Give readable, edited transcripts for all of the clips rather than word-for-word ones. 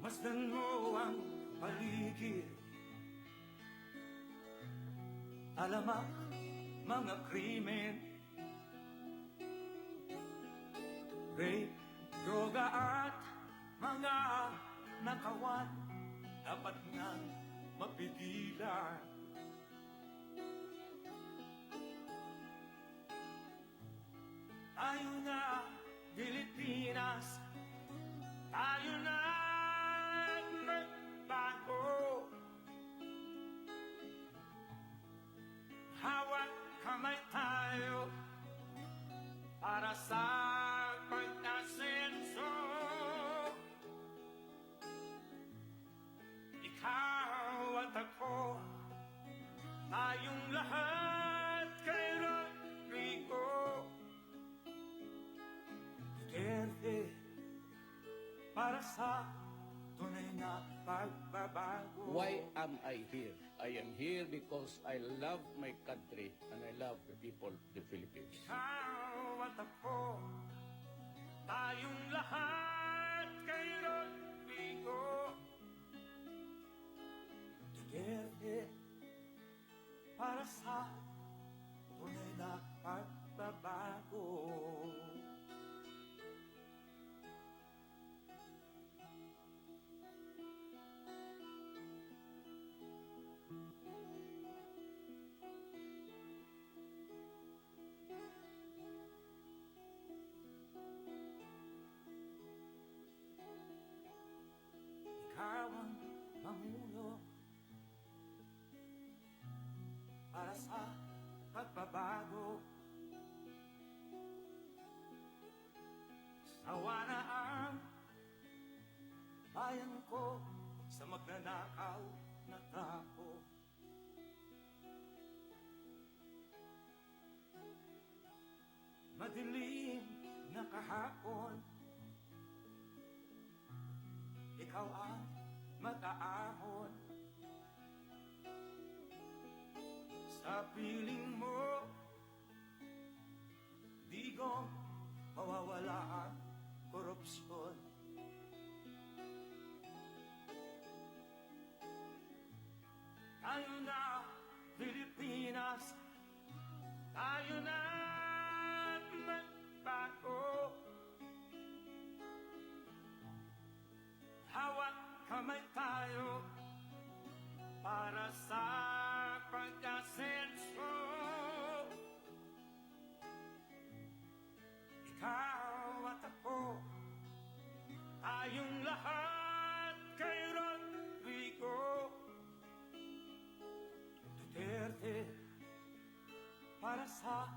Masdan mo ang paligid, alamak mga krimen, rape, droga at mga nakawan, dapat nang mapigilan. Tayo na Pilipinas, tayo na magbago. Hawak kamay tayo para sa pagkasenso. Ikaw at ako, tayong lahat kay Rodrigo Duterte, para sa tunay na pagbabago. Why am I here? I am here because I love my country and I love the people of the Philippines. Ikaw at ako, tayong lahat kay Rodrigo Duterte, para sa tunay na pagbabago. Ikaw ang Pangulo para sa pagbabago. Sawa na ang bayan ko sa magnanakaw na tao. Madilim na kahapon, ikaw ang mag-aahon. Sa piling mo, digong mawawala ang korupsyon. Tayo na Pilipinas, tayo na magbago. Hawak kamay tayo para sa pagkasenso. Ikaw at ako, tayong lahat kay Rodrigo Duterte, para sa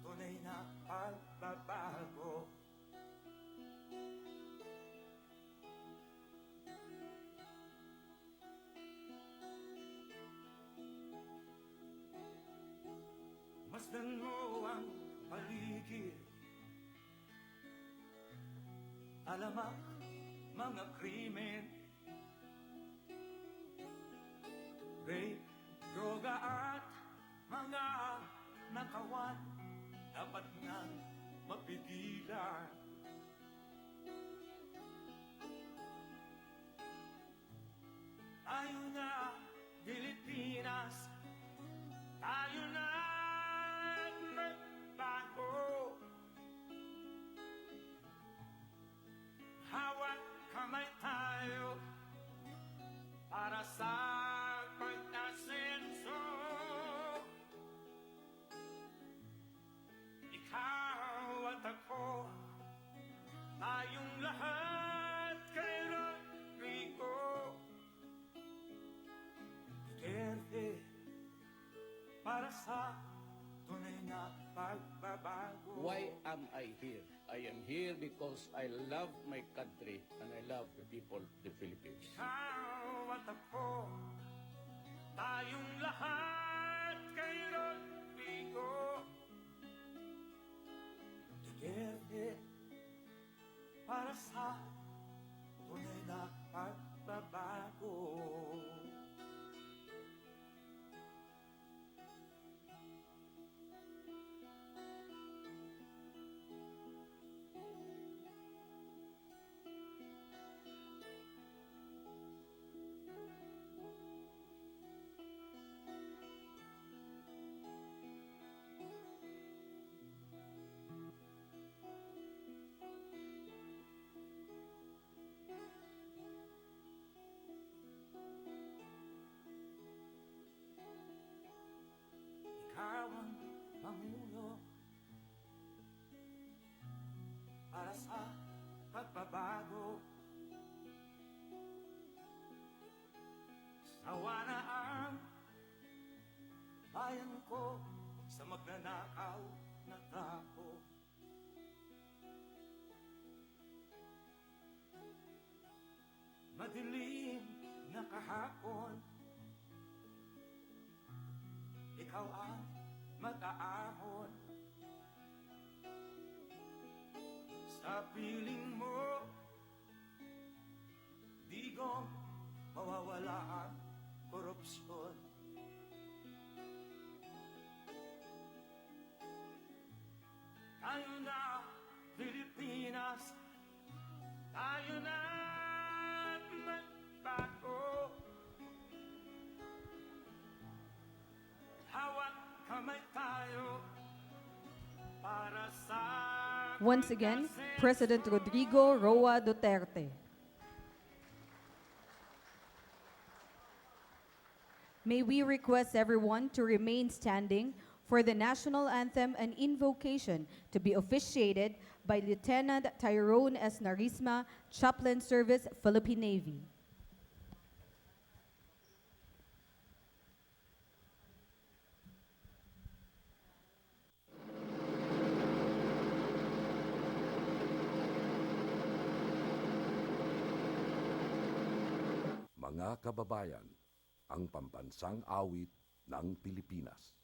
tunay na pagbabago. Masdan mo ang paligid, alamak mga krimen, rape, droga at mga nakawan, dapat nang mapigilan. Tayo na Pilipinas, tayo na magbago. Hawak kamay tayo para sa pagkasenso. Ikaw at ako, tayong lahat kay Rodrigo Duterte, para sa tunay na pagbabago. Why am I here? I am here because I love my country and I love the people of the Philippines. Ikaw at ako, tayong lahat kay Rodrigo Duterte, para sa tunay na pagbabago. madilim na kahapon, ikaw ang mataahon. Sa piling mo, digong mawawala ang korupsyon. Tayo na, Pilipinas, tayo na magbago. Hawak kamay tayo para sa... Once again, President Rodrigo Roa Duterte. May we request everyone to remain standing for the national anthem and invocation to be officiated by Lieutenant Tyrone S. Narisma, Chaplain Service, Philippine Navy. Mga kababayan, ang pambansang awit ng Pilipinas.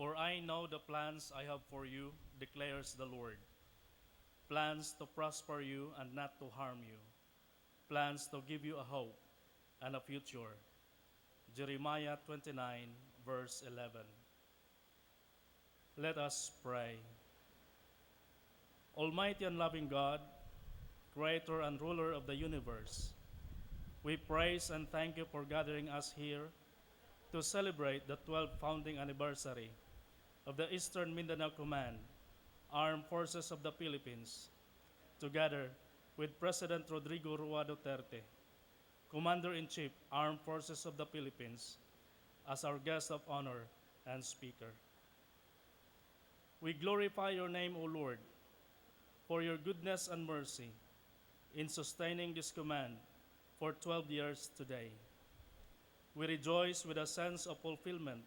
For I know the plans I have for you, declares the Lord. Plans to prosper you and not to harm you. Plans to give you a hope and a future. Jeremiah 29, verse 11. Let us pray. Almighty and loving God, Creator and Ruler of the universe, we praise and thank you for gathering us here to celebrate the 12th founding anniversary of the Eastern Mindanao Command, Armed Forces of the Philippines, together with President Rodrigo Roa Duterte, Commander-in-Chief, Armed Forces of the Philippines, as our guest of honor and speaker. We glorify your name, O Lord, for your goodness and mercy in sustaining this command for 12 years today. We rejoice with a sense of fulfillment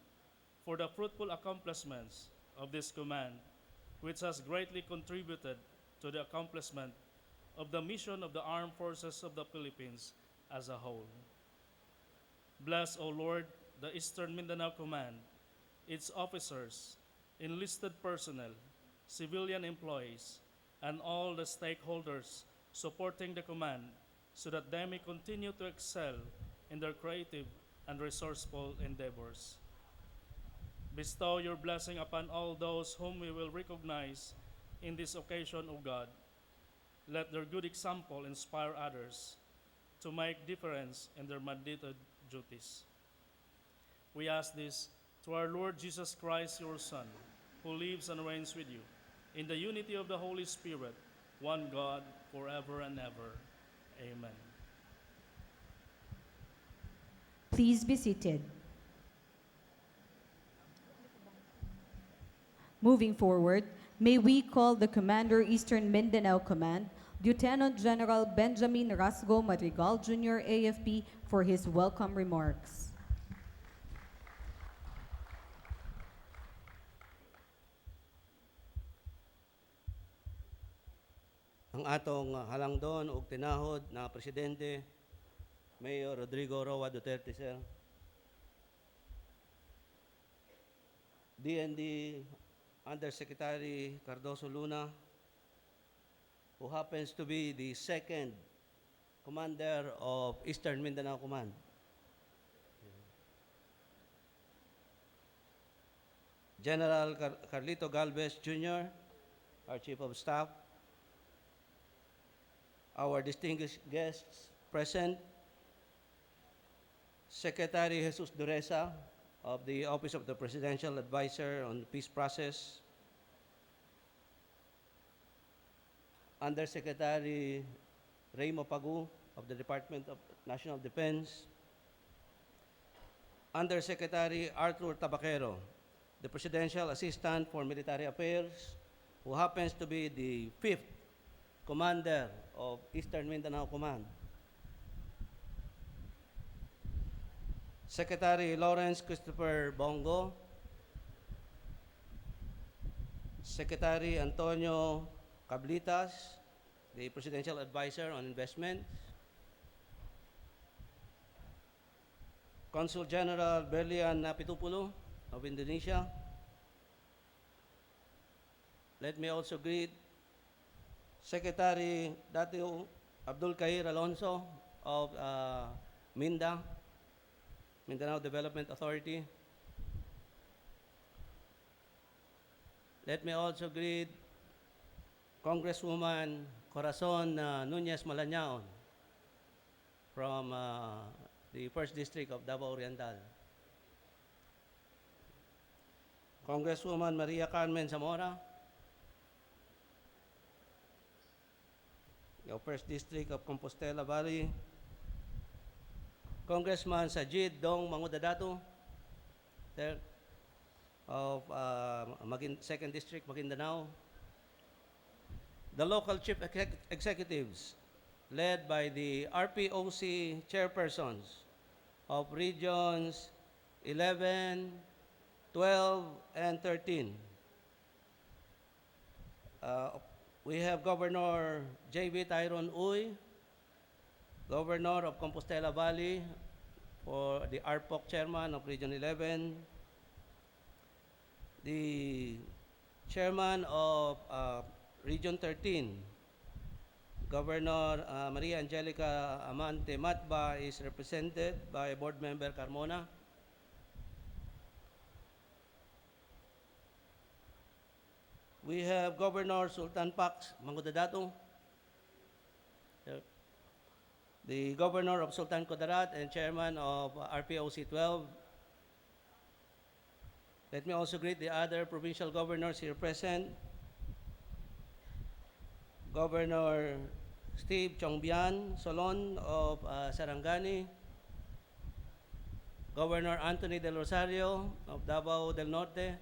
for the fruitful accomplishments of this command, which has greatly contributed to the accomplishment of the mission of the Armed Forces of the Philippines as a whole. Bless, O Lord, the Eastern Mindanao Command, its officers, enlisted personnel, civilian employees, and all the stakeholders supporting the command so that they may continue to excel in their creative and resourceful endeavors. Bestow your blessing upon all those whom we will recognize in this occasion, O God. Let their good example inspire others to make difference in their mandated duties. We ask this through our Lord Jesus Christ, your Son, who lives and reigns with you in the unity of the Holy Spirit, one God, forever and ever. Amen. Please be seated. Moving forward, may we call the Commander, Eastern Mindanao Command, Lieutenant General Benjamin Rasgo Madrigal Jr., AFP, for his welcome remarks. ang atong halangdon ug tinahod na presidente Mayor Rodrigo Roa Duterte, sir. DND Undersecretary Cardoso Luna, who happens to be the second commander of Eastern Mindanao Command. General Carlito Galvez Jr., our Chief of Staff, our distinguished guests present, Secretary Jesus Dureza of the Office of the Presidential Advisor on the Peace Process, Undersecretary Raymo Pagu of the Department of National Defense, Undersecretary Arthur Tabaquero, the Presidential Assistant for Military Affairs, who happens to be the 5th Commander of Eastern Mindanao Command, Secretary Lawrence Christopher Bongo, Secretary Antonio Cablitas, the Presidential Advisor on Investments, Consul General Berlian Napitupulo of Indonesia. Let me also greet Secretary Dato Abdul Kair Alonso of Mindanao Development Authority. Let me also greet Congresswoman Corazon Nunez Malanaon from the 1st District of Davao Oriental. Congresswoman Maria Carmen Zamora, the 1st District of Compostela Valley. Congressman Sajid Dong Mangudadato, of 2nd District, Maguindanao. The local chief executives, led by the RPOC chairpersons of regions 11, 12, and 13. We have Governor J.B. Tyrone Uy, Governor of Compostela Valley, for the RPOC chairman of Region 11, the chairman of Region 13, Governor Maria Angelica Amante Matba is represented by Board Member Carmona. We have Governor Sultan Pax Mangudadato, the Governor of Sultan Kudarat and Chairman of RPOC 12. Let me also greet the other provincial governors here present. Governor Steve Chongbian Solon of Sarangani, Governor Anthony Del Rosario of Davao del Norte.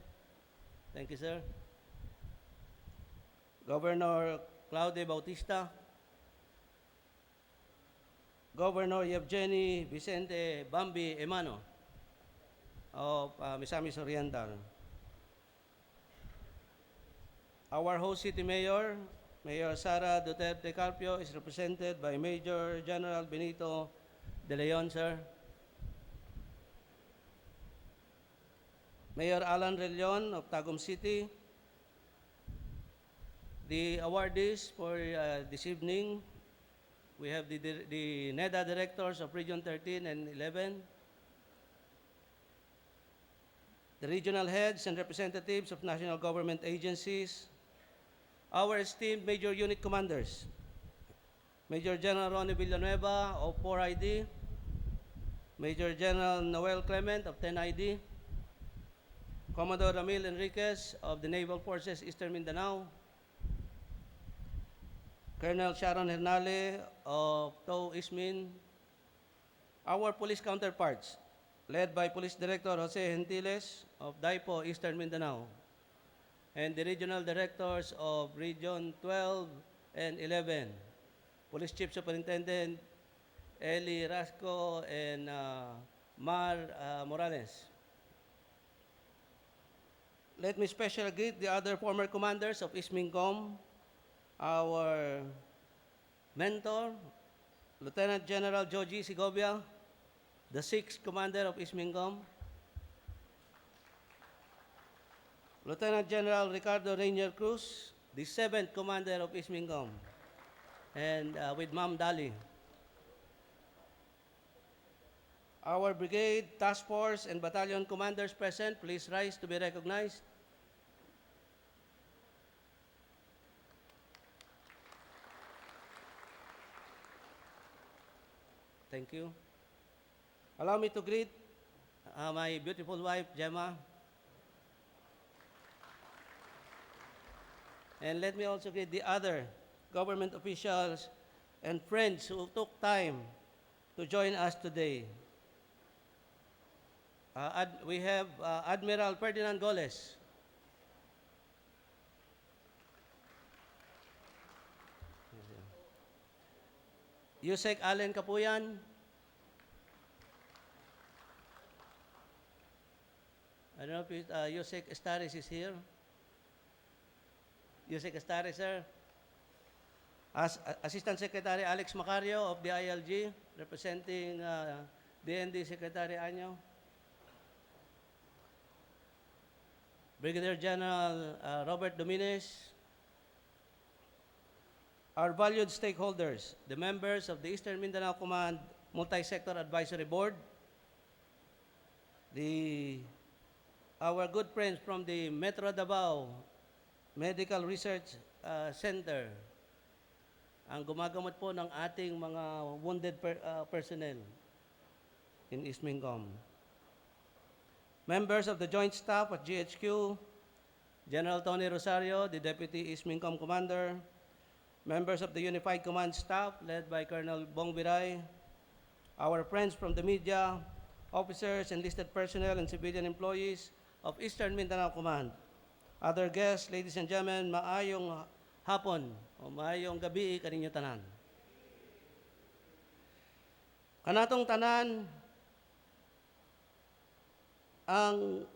Thank you, sir. Governor Claude Bautista, Governor Yevgeny Vicente Bambi Emano of Misamis Oriental. Our host city mayor, Mayor Sara Duterte Carpio, is represented by Major General Benito De Leon, sir. Mayor Alan Relion of Tagum City. The awardees for this evening, we have the NEDA directors of Region 13 and 11, the regional heads and representatives of national government agencies, our esteemed major unit commanders, Major General Ronnie Villanueva of 4ID, Major General Noel Clement of 10ID, Commodore Ramil Enriquez of the Naval Forces Eastern Mindanao, Colonel Sharon Hernale of TOW Ismin, our police counterparts, led by Police Director Jose Gentiles of DIPO Eastern Mindanao, and the regional directors of Region 12 and 11, Police Chief Superintendent Eli Rasco and Mar Morales. Let me specially greet the other former commanders of Ismingcom, our Mentor, Lieutenant General Joji Segovia, the 6th Commander of East Mingom, Lieutenant General Ricardo Rainier Cruz, the 7th Commander of East Mingom, and with Ma'am Dali. Our brigade, task force, and battalion commanders present, please rise to be recognized. Thank you. Allow me to greet my beautiful wife, Gemma. And let me also greet the other government officials and friends who took time to join us today. We have Admiral Ferdinand Goles. Yusek Allen Kapuyan. I don't know if Yusek Estares is here. Yusek Estares, sir. Assistant Secretary Alex Macario of the ILG, representing DND Secretary Anyo. Brigadier General Robert Dominez. Our valued stakeholders, the members of the Eastern Mindanao Command Multi-Sector Advisory Board, our good friends from the Metro Davao Medical Research Center, ang gumagamot po ng ating mga wounded personnel in East Mingom. Members of the Joint Staff at GHQ, General Tony Rosario, the Deputy East Mingom Commander, members of the Unified Command Staff led by Colonel Bong Biray, our friends from the media, officers, enlisted personnel, and civilian employees of Eastern Mindanao Command. Other guests, ladies and gentlemen, maayong hapon o maayong gabi kaninyo tanan. Kanatong tanan, ang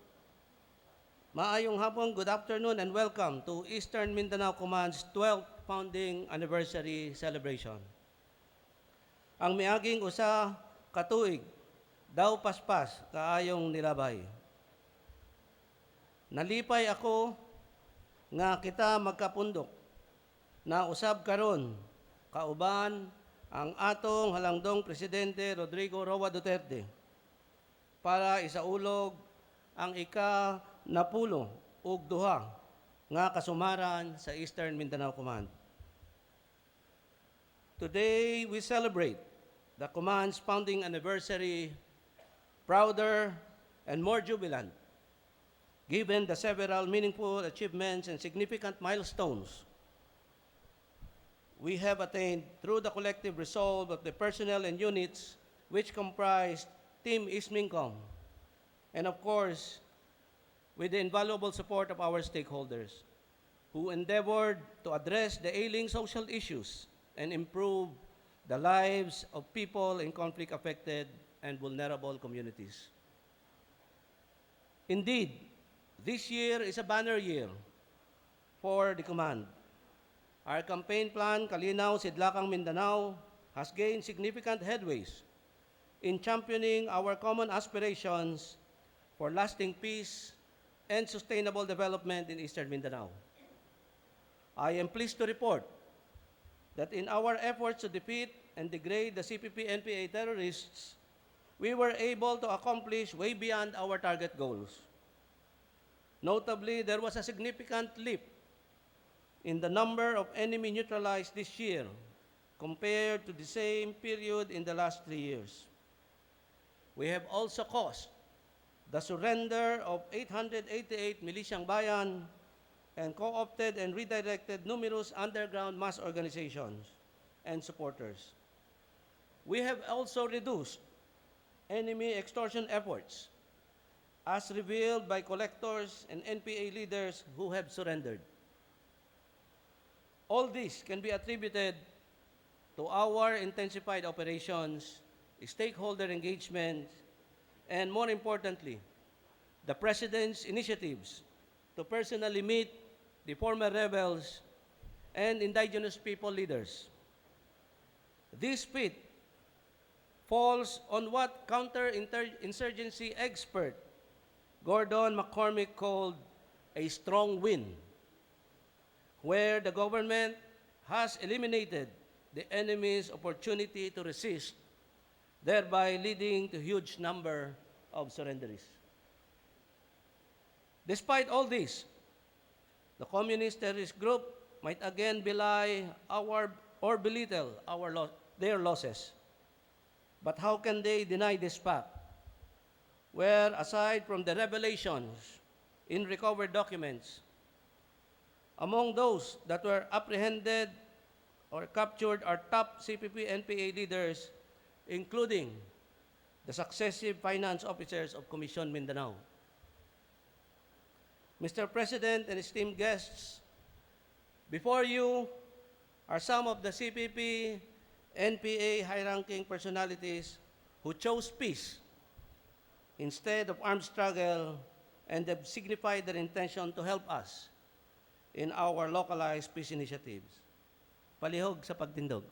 maayong hapon, good afternoon, and welcome to Eastern Mindanao Command's 12th Founding Anniversary Celebration. Ang miaging usa katuig, daw paspas kaayong nilabay. Nalipay ako nga kita magkapundok na usab karon kauban ang atong halangdong Presidente Rodrigo Roa Duterte para isaulog ang ika-10 ug duha nga kasumaran sa Eastern Mindanao Command. Today, we celebrate the Command's founding anniversary prouder and more jubilant, given the several meaningful achievements and significant milestones we have attained through the collective resolve of the personnel and units which comprise Team East Mingom, and of course, with the invaluable support of our stakeholders, who endeavored to address the ailing social issues and improve the lives of people in conflict-affected and vulnerable communities. Indeed, this year is a banner year for the Command. Our campaign plan, Kalinaw Sidlakang Mindanao, has gained significant headways in championing our common aspirations for lasting peace and sustainable development in Eastern Mindanao. I am pleased to report that in our efforts to defeat and degrade the CPP-NPA terrorists, we were able to accomplish way beyond our target goals. Notably, there was a significant leap in the number of enemy neutralized this year compared to the same period in the last 3 years. We have also caused the surrender of 888 militiang bayan and co-opted and redirected numerous underground mass organizations and supporters. We have also reduced enemy extortion efforts, as revealed by collectors and NPA leaders who have surrendered. All this can be attributed to our intensified operations, stakeholder engagement, and more importantly, the President's initiatives to personally meet the former rebels and indigenous people leaders. this feat falls on what counterinsurgency expert Gordon McCormick called a strong win, where the government has eliminated the enemy's opportunity to resist, thereby leading to huge number of surrenderies. Despite all this, the communist terrorist group might again belie or belittle their losses. But how can they deny this fact, where aside from the revelations in recovered documents, among those that were apprehended or captured are top CPP-NPA leaders, including the successive finance officers of Commission Mindanao. Mr. President and esteemed guests, before you are some of the CPP-NPA high-ranking personalities who chose peace instead of armed struggle and have signified their intention to help us in our localized peace initiatives. Palihog sa pagtindog,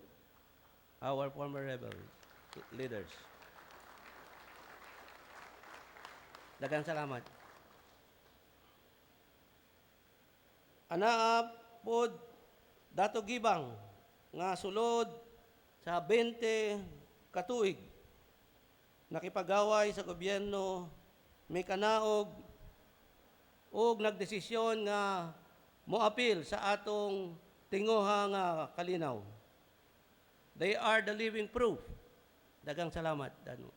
our former rebel leaders. Daghang salamat. Anaa pod dato gibang nga sulod sa 20 katuig nakipagaway sa gobyerno may kanaog ug nagdesisyon nga moapil sa atong tinguha nga kalinaw. They are the living proof. Daghang salamat, Dano.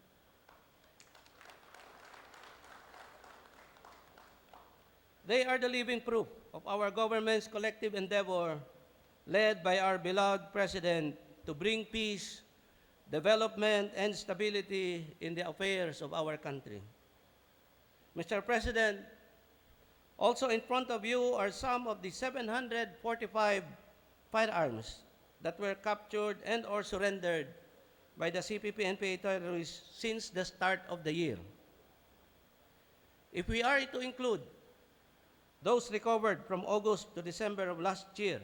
They are the living proof of our government's collective endeavor led by our beloved President to bring peace, development, and stability in the affairs of our country. Mr. President, also in front of you are some of the 745 firearms that were captured and or surrendered by the CPP-NPA terrorists since the start of the year. If we are to include those recovered from August to December of last year,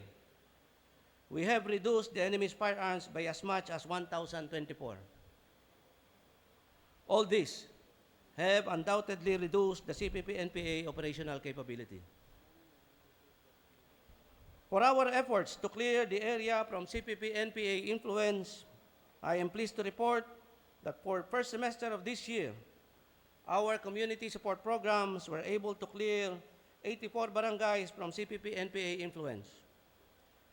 we have reduced the enemy's firearms by as much as 1,024. All this have undoubtedly reduced the CPP-NPA operational capability. For our efforts to clear the area from CPP-NPA influence, I am pleased to report that for first semester of this year, our community support programs were able to clear 84 barangays from CPP-NPA influence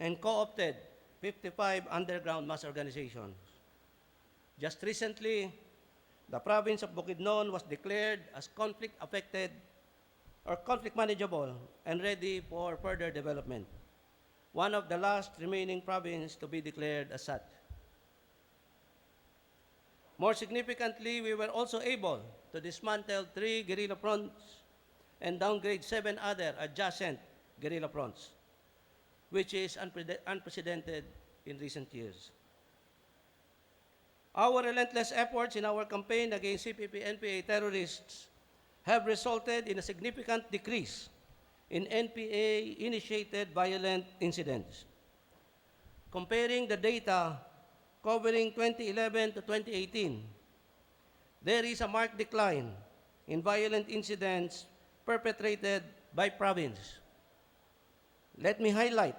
and co-opted 55 underground mass organizations. Just recently, the province of Bukidnon was declared as conflict-affected or conflict-manageable and ready for further development, one of the last remaining provinces to be declared as such. More significantly, we were also able to dismantle 3 guerrilla fronts and downgrade 7 other adjacent guerrilla fronts, which is unprecedented in recent years. Our relentless efforts in our campaign against CPP-NPA terrorists have resulted in a significant decrease in NPA-initiated violent incidents. Comparing the data covering 2011 to 2018, there is a marked decline in violent incidents perpetrated by province. Let me highlight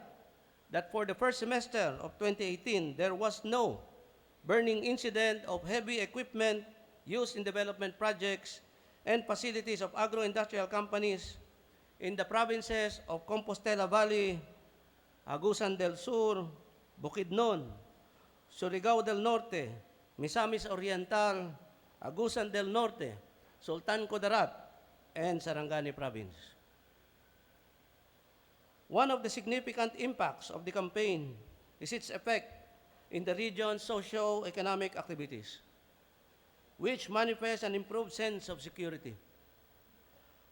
that for the first semester of 2018, there was no burning incident of heavy equipment used in development projects and facilities of agro-industrial companies in the provinces of Compostela Valley, Agusan del Sur, Bukidnon, Surigao del Norte, Misamis Oriental, Agusan del Norte, Sultan Kudarat, and Sarangani Province. One of the significant impacts of the campaign is its effect in the region's socio-economic activities, which manifest an improved sense of security.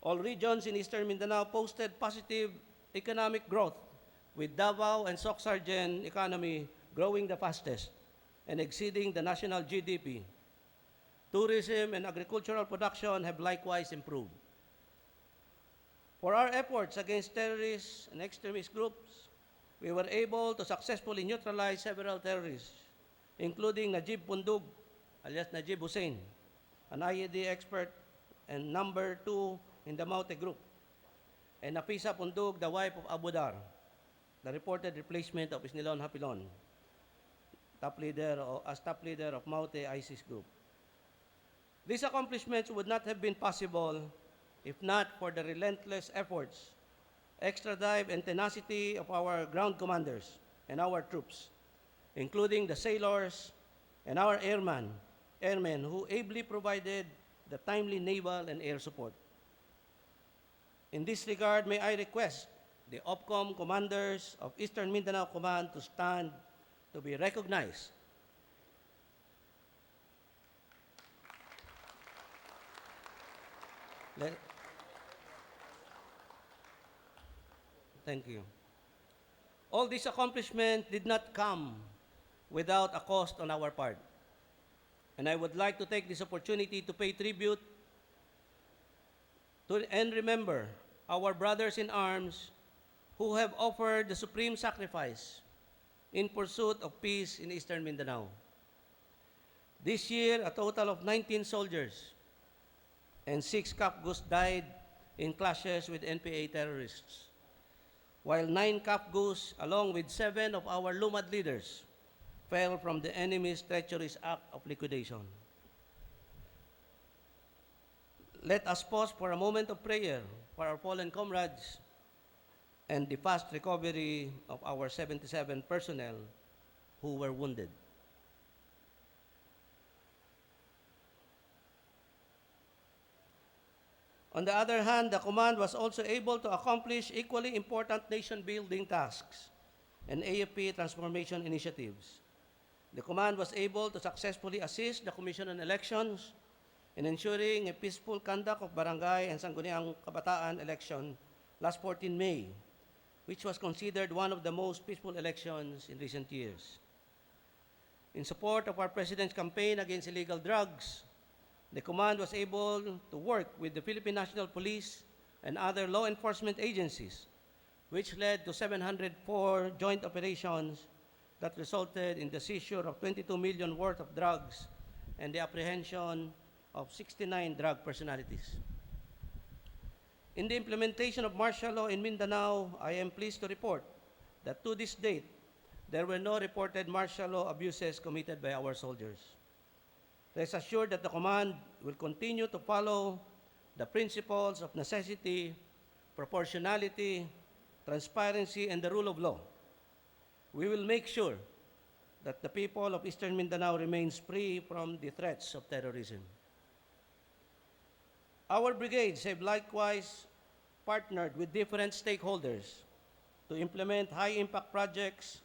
All regions in Eastern Mindanao posted positive economic growth, with Davao and Soc-Sargen economy growing the fastest and exceeding the national GDP. Tourism and agricultural production have likewise improved. For our efforts against terrorists and extremist groups, we were able to successfully neutralize several terrorists including Najib Pundug, alias Najib Hussein, an IED expert and number 2 in the Maute group, and Nafisa Pundug, the wife of Abu Dar, the reported replacement of Isnilon Hapilon, top leader of Maute ISIS group. These accomplishments would not have been possible if not for the relentless efforts, extra drive, and tenacity of our ground commanders and our troops, including the sailors and our airmen who ably provided the timely naval and air support. In this regard, may I request the OPCOM commanders of Eastern Mindanao Command to stand to be recognized. Thank you. All these accomplishments did not come without a cost on our part. And I would like to take this opportunity to pay tribute to and remember our brothers in arms who have offered the supreme sacrifice in pursuit of peace in Eastern Mindanao. This year, a total of 19 soldiers and 6 Kapgus died in clashes with NPA terrorists, while 9 Kapgus, along with 7 of our Lumad leaders, fell from the enemy's treacherous act of liquidation. Let us pause for a moment of prayer for our fallen comrades and the fast recovery of our 77 personnel who were wounded. On the other hand, the command was also able to accomplish equally important nation-building tasks and AFP transformation initiatives. The command was able to successfully assist the Commission on Elections in ensuring a peaceful conduct of barangay and Sangguniang Kabataan election last 14 May, which was considered one of the most peaceful elections in recent years. In support of our President's campaign against illegal drugs, the command was able to work with the Philippine National Police and other law enforcement agencies, which led to 704 joint operations that resulted in the seizure of 22 million worth of drugs and the apprehension of 69 drug personalities. In the implementation of martial law in Mindanao, I am pleased to report that to this date, there were no reported martial law abuses committed by our soldiers. Rest assured that the command will continue to follow the principles of necessity, proportionality, transparency, and the rule of law. We will make sure that the people of Eastern Mindanao remains free from the threats of terrorism. Our brigades have likewise partnered with different stakeholders to implement high-impact projects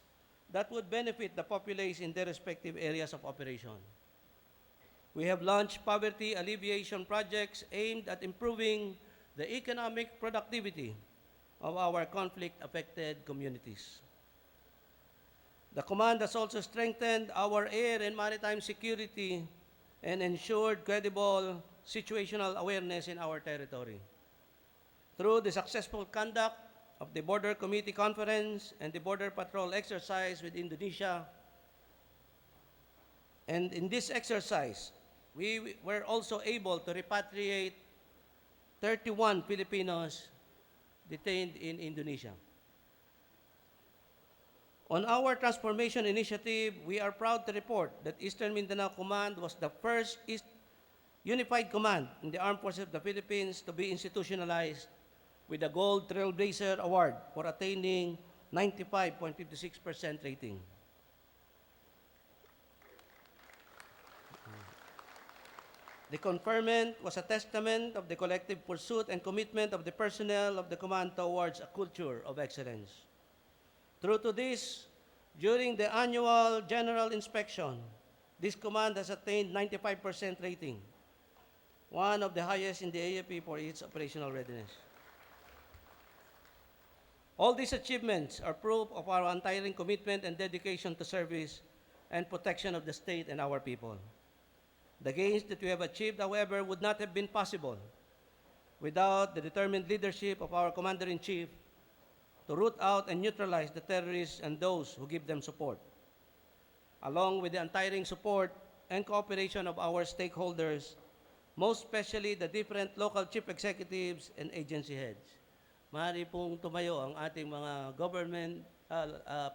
that would benefit the populace in their respective areas of operation. We have launched poverty alleviation projects aimed at improving the economic productivity of our conflict-affected communities. The command has also strengthened our air and maritime security and ensured credible situational awareness in our territory. Through the successful conduct of the Border Committee Conference and the Border Patrol exercise with Indonesia, and in this exercise, we were also able to repatriate 31 Filipinos detained in Indonesia. On our transformation initiative, we are proud to report that Eastern Mindanao Command was the first unified command in the Armed Forces of the Philippines to be institutionalized with a Gold Trailblazer Award for attaining 95.56% rating. The conferment was a testament of the collective pursuit and commitment of the personnel of the command towards a culture of excellence. True to this, during the annual general inspection, this command has attained 95% rating, one of the highest in the AFP for its operational readiness. All these achievements are proof of our untiring commitment and dedication to service and protection of the state and our people. The gains that we have achieved, however, would not have been possible without the determined leadership of our Commander-in-Chief to root out and neutralize the terrorists and those who give them support. along with the untiring support and cooperation of our stakeholders, most especially the different local chief executives and agency heads. Maaari pong tumayo ang ating mga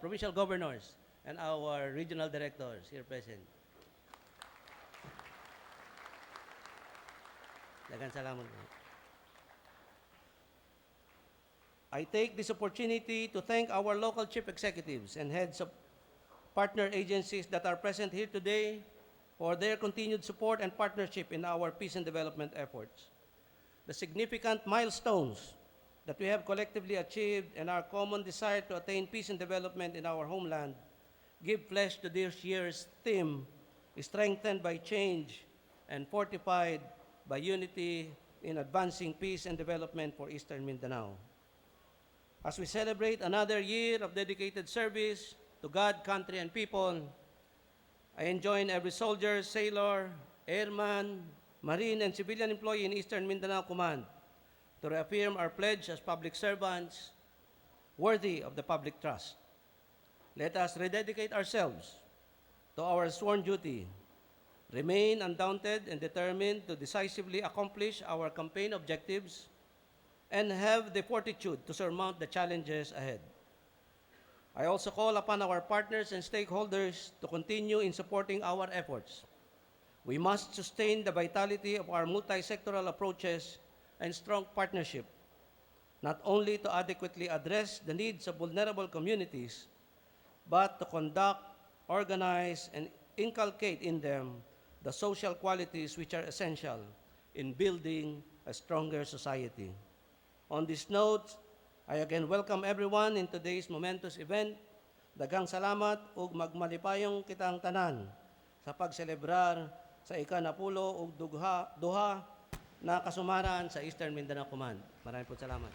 provincial governors and our regional directors here present. Daghang salamat po. I take this opportunity to thank our local chief executives and heads of partner agencies that are present here today for their continued support and partnership in our peace and development efforts. The significant milestones that we have collectively achieved and our common desire to attain peace and development in our homeland give flesh to this year's theme, strengthened by change and fortified by unity in advancing peace and development for Eastern Mindanao. As we celebrate another year of dedicated service to God, country, and people, I enjoin every soldier, sailor, airman, marine, and civilian employee in Eastern Mindanao Command to reaffirm our pledge as public servants worthy of the public trust. Let us rededicate ourselves to our sworn duty, remain undaunted and determined to decisively accomplish our campaign objectives, and have the fortitude to surmount the challenges ahead. I also call upon our partners and stakeholders to continue in supporting our efforts. We must sustain the vitality of our multi-sectoral approaches and strong partnership, not only to adequately address the needs of vulnerable communities, but to conduct, organize, and inculcate in them the social qualities which are essential in building a stronger society. On this note, I again welcome everyone in today's momentous event. Daghang salamat ug magmalipayong kitang tanan sa pagselebrar sa ika-10 ug duha na kasumaran sa Eastern Mindanao Command. Maraming po salamat.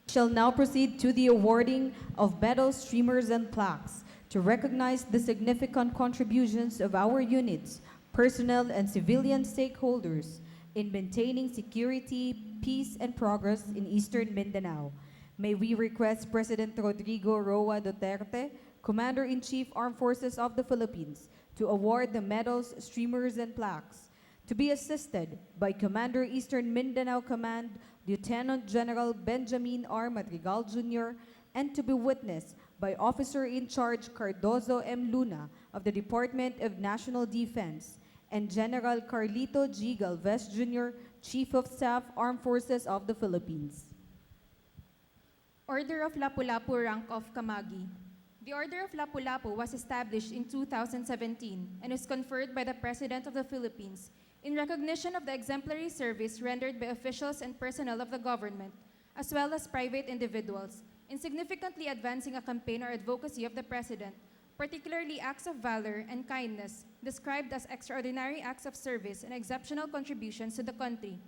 Shall now proceed to the awarding of medals, streamers, and plaques to recognize the significant contributions of our units, personnel, and civilian stakeholders in maintaining security, peace, and progress in Eastern Mindanao. May we request President Rodrigo Roa Duterte, Commander-in-Chief Armed Forces of the Philippines, to award the medals, streamers, and plaques, to be assisted by Commander Eastern Mindanao Command, Lieutenant General Benjamin R. Madrigal Jr., and to be witnessed by Officer-in-Charge Cardozo M. Luna of the Department of National Defense and General Carlito G. Galvez Jr., Chief of Staff, Armed Forces of the Philippines. Order of Lapu-Lapu Rank of Kamagi. The Order of Lapu-Lapu was established in 2017 and is conferred by the President of the Philippines in recognition of the exemplary service rendered by officials and personnel of the government, as well as private individuals, in significantly advancing a campaign or advocacy of the President, particularly acts of valor and kindness, described as extraordinary acts of service and exceptional contributions to the country.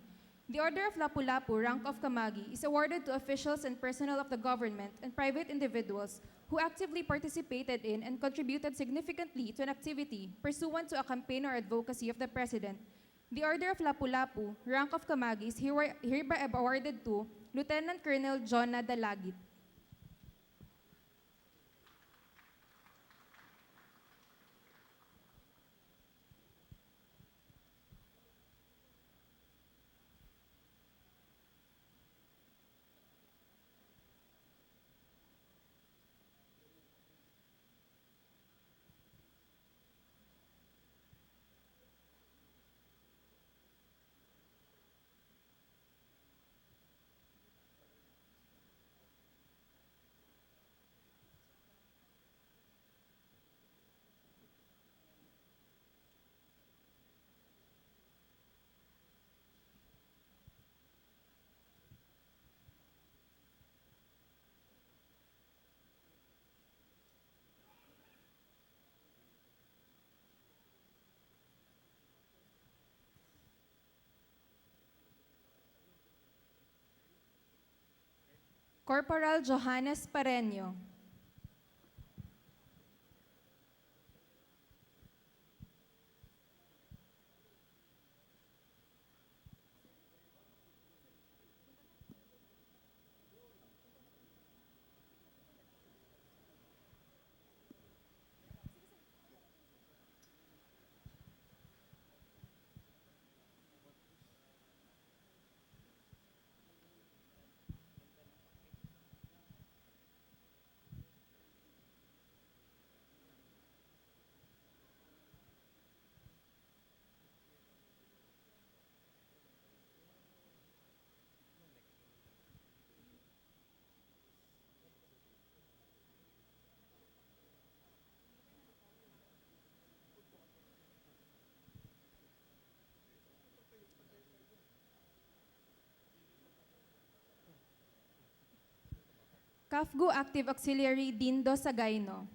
The Order of Lapu-Lapu Rank of Kamagi is awarded to officials and personnel of the government and private individuals who actively participated in and contributed significantly to an activity pursuant to a campaign or advocacy of the President. The Order of Lapu-Lapu Rank of Kamagi is hereby awarded to Lieutenant Colonel John Nadalagit. Corporal Johannes Pareño. CAFGO Active Auxiliary Dindo Sagayno.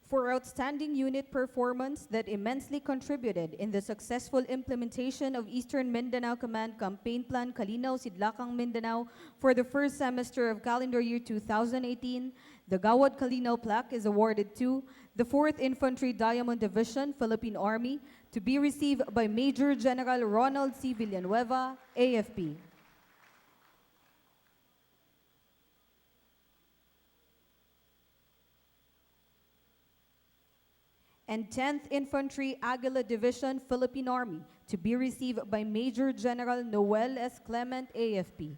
For outstanding unit performance that immensely contributed in the successful implementation of Eastern Mindanao Command Campaign Plan Kalinaw Sidlakang Mindanao for the first semester of calendar year 2018, the Gawad Kalinaw plaque is awarded to the 4th Infantry Diamond Division, Philippine Army, to be received by Major General Ronald C. Villanueva, AFP. And 10th Infantry Aguila Division, Philippine Army, to be received by Major General Noel S. Clement, AFP.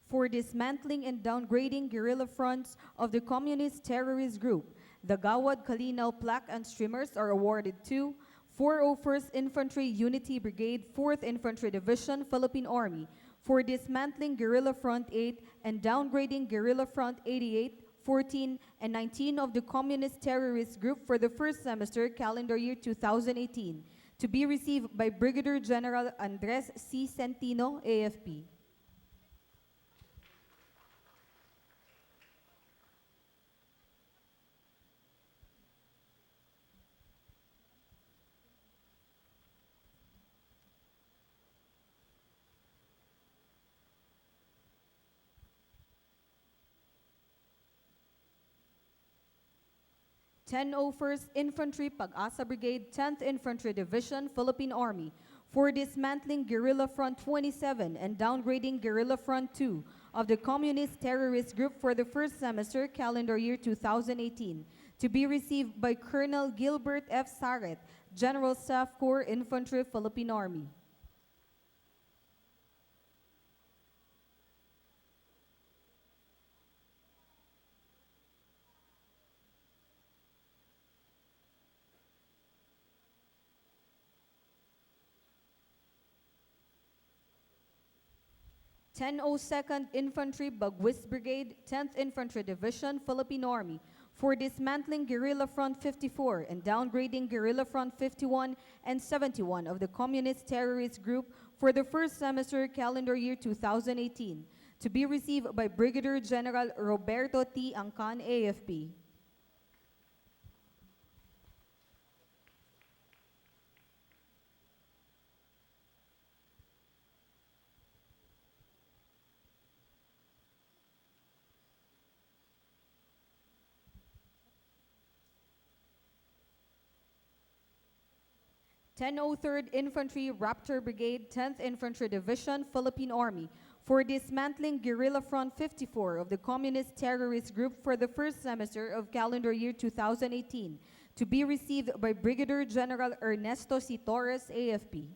For dismantling and downgrading guerrilla fronts of the communist terrorist group, the Gawad Kalinaw plaque and streamers are awarded to 401st Infantry Unity Brigade, 4th Infantry Division, Philippine Army, for dismantling Guerrilla Front 8 and downgrading Guerrilla Front 88, 14, and 19 of the communist terrorist group for the first semester, calendar year 2018, to be received by Brigadier General Andres C. Centino, AFP. '1st Infantry Pag-asa Brigade, 10th Infantry Division, Philippine Army, for dismantling Guerrilla Front 27 and downgrading Guerrilla Front 2 of the communist terrorist group for the first semester, calendar year 2018, to be received by Colonel Gilbert F. Saret, General Staff Corps Infantry, Philippine Army. '102nd Infantry Bagwis Brigade, 10th Infantry Division, Philippine Army, for dismantling Guerrilla Front 54 and downgrading Guerrilla Front 51 and 71 of the communist terrorist group for the first semester, calendar year 2018, to be received by Brigadier General Roberto T. Angkan, AFP. '103rd Infantry Raptor Brigade, 10th Infantry Division, Philippine Army, for dismantling Guerrilla Front 54 of the communist terrorist group for the first semester of calendar year 2018, to be received by Brigadier General Ernesto C. Torres, AFP.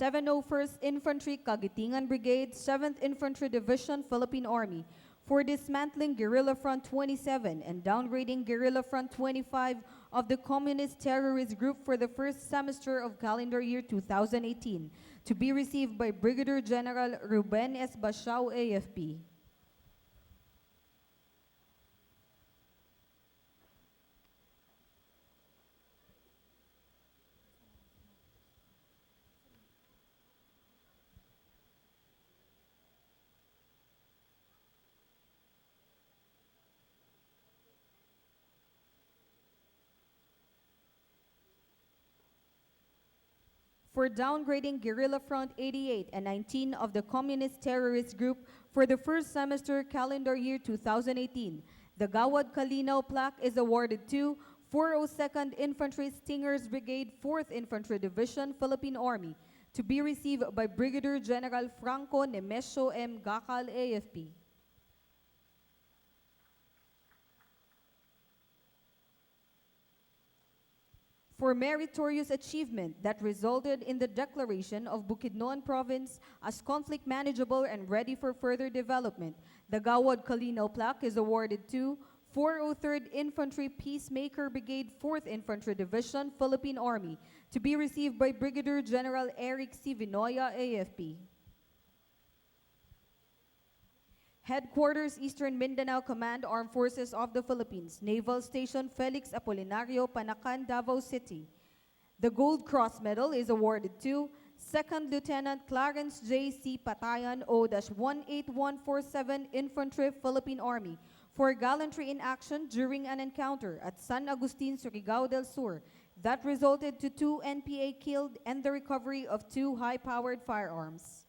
'701st Infantry Kagitingan Brigade, 7th Infantry Division, Philippine Army, for dismantling Guerrilla Front 27 and downgrading Guerrilla Front 25 of the communist terrorist group for the first semester of calendar year 2018, to be received by Brigadier General Ruben S. Bashao, AFP. for downgrading Guerrilla Front 88 and 19 of the Communist Terrorist Group for the first semester calendar year 2018. The Gawad Kalinaw plaque is awarded to 402nd Infantry Stingers Brigade, 4th Infantry Division, Philippine Army, to be received by Brigadier General Franco Nemesio M. Gacal, AFP. For meritorious achievement that resulted in the declaration of Bukidnon Province as conflict manageable and ready for further development, the Gawad Kalinaw plaque is awarded to 403rd Infantry Peacemaker Brigade, 4th Infantry Division, Philippine Army, to be received by Brigadier General Eric C. Vinoya, AFP. Headquarters, Eastern Mindanao Command, Armed Forces of the Philippines, Naval Station Felix Apolinario, Panacan, Davao City. The Gold Cross Medal is awarded to 2nd Lieutenant Clarence J. C. Patayan, O-18147, Infantry, Philippine Army, for gallantry in action during an encounter at San Agustin, Surigao del Sur that resulted to 2 NPA killed and the recovery of 2 high-powered firearms.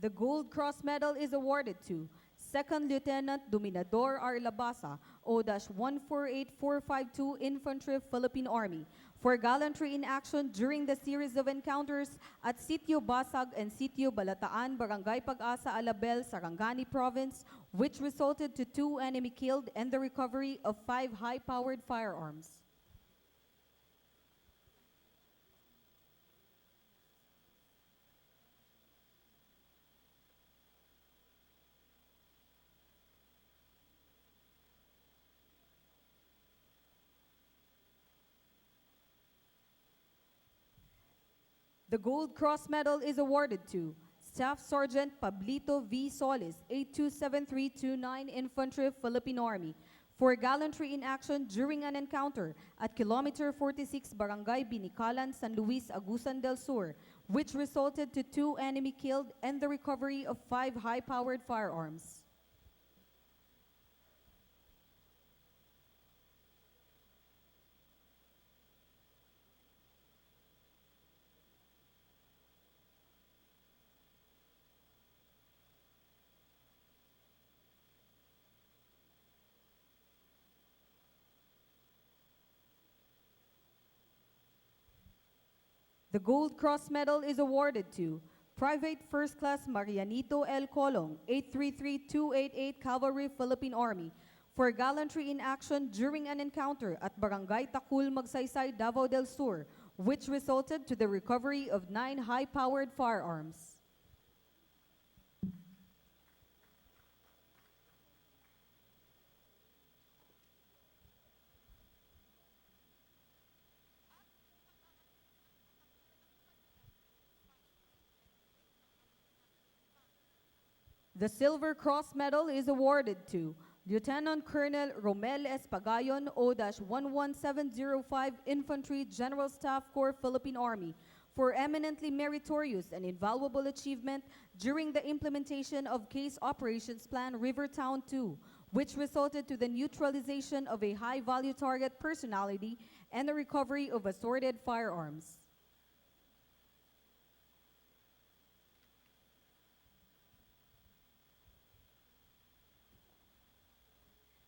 The Gold Cross Medal is awarded to 2nd Lieutenant Dominador R. Labasa, O-148452, Infantry, Philippine Army, for gallantry in action during the series of encounters at Sitio Basag and Sitio Balataan, Barangay Pag-asa, Alabel, Sarangani Province, which resulted to 2 enemy killed and the recovery of 5 high-powered firearms. The Gold Cross Medal is awarded to Staff Sergeant Pablito V. Solis, 827329, Infantry, Philippine Army, for gallantry in action during an encounter at Kilometer 46, Barangay Binikalan, San Luis, Agusan del Sur, which resulted to 2 enemy killed and the recovery of 5 high-powered firearms. The Gold Cross Medal is awarded to Private First Class Marianito L. Colong, 833288, Cavalry, Philippine Army, for gallantry in action during an encounter at Barangay Takul, Magsaysay, Davao del Sur, which resulted to the recovery of 9 high-powered firearms. The Silver Cross Medal is awarded to Lieutenant Colonel Romel S. Pagayon, O-11705, Infantry, General Staff Corps, Philippine Army, for eminently meritorious and invaluable achievement during the implementation of Case Operations Plan Rivertown 2, which resulted to the neutralization of a high-value target personality and the recovery of assorted firearms.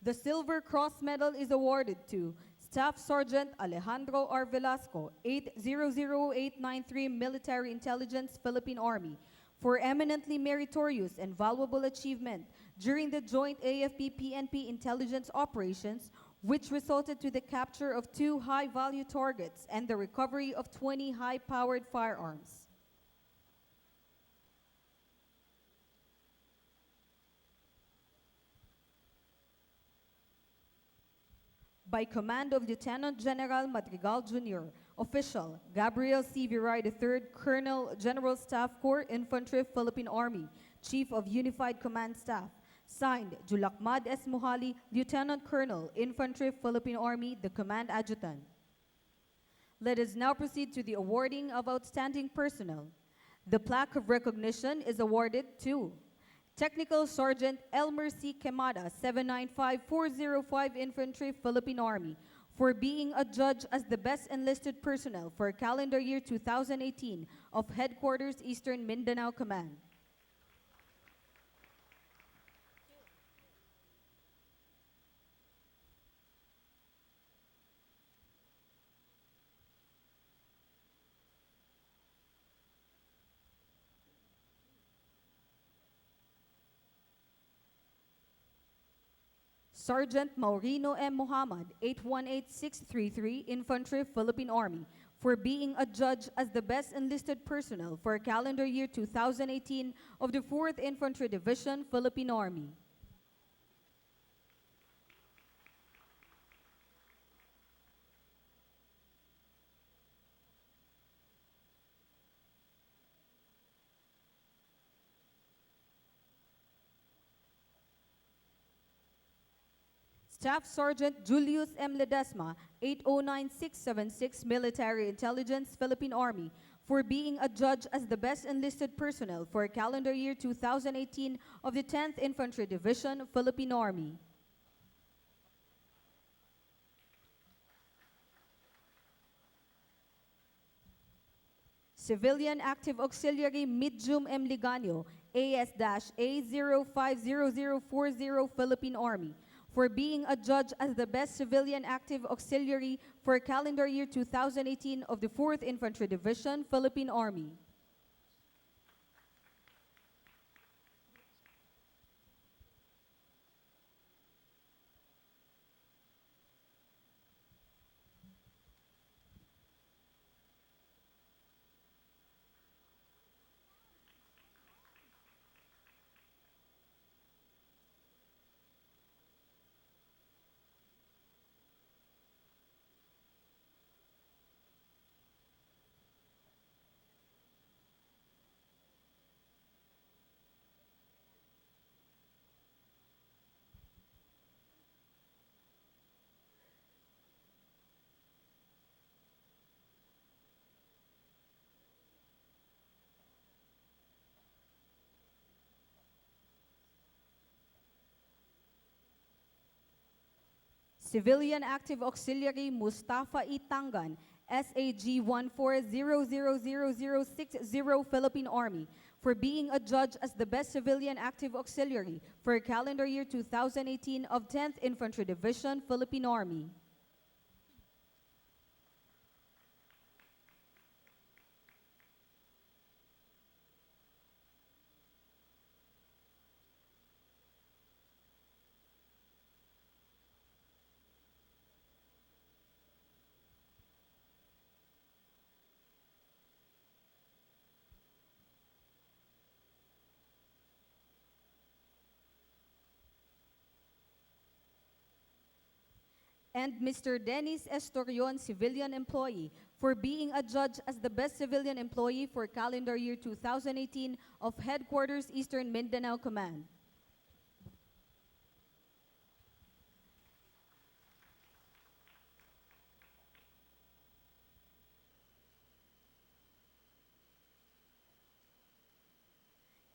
The Silver Cross Medal is awarded to Staff Sergeant Alejandro R. Velasco, 800893, Military Intelligence, Philippine Army, for eminently meritorious and valuable achievement during the joint AFP-PNP intelligence operations, which resulted to the capture of 2 high-value targets and the recovery of 20 high-powered firearms. by command of Lieutenant General Madrigal Jr., Official Gabriel C. Viray III, Colonel, General Staff Corps, Infantry, Philippine Army, Chief of Unified Command Staff. Signed, Julakmad S. Mohali, Lieutenant Colonel, Infantry, Philippine Army, the Command Adjutant. Let us now proceed to the awarding of outstanding personnel. The plaque of recognition is awarded to Technical Sergeant Elmer C. Quemada, 795405 Infantry, Philippine Army, for being adjudged as the best enlisted personnel for calendar year 2018 of Headquarters Eastern Mindanao Command. Sergeant Maurino M. Muhammad, 818633, Infantry, Philippine Army, for being adjudged as the best enlisted personnel for calendar year 2018 of the 4th Infantry Division, Philippine Army. Staff Sergeant Julius M. Ledesma, 809676, Military Intelligence, Philippine Army, for being adjudged as the best enlisted personnel for calendar year 2018 of the 10th Infantry Division, Philippine Army. Civilian Active Auxiliary Midjum M. Liganyo, AS-A050040, Philippine Army, for being adjudged as the best civilian active auxiliary for calendar year 2018 of the 4th Infantry Division, Philippine Army. Civilian Active Auxiliary Mustafa Itangan, SAG 14000060, Philippine Army, for being adjudged as the best civilian active auxiliary for calendar year 2018 of 10th Infantry Division, Philippine Army. And Mr. Dennis Estorion, civilian employee, for being adjudged as the best civilian employee for calendar year 2018 of Headquarters Eastern Mindanao Command.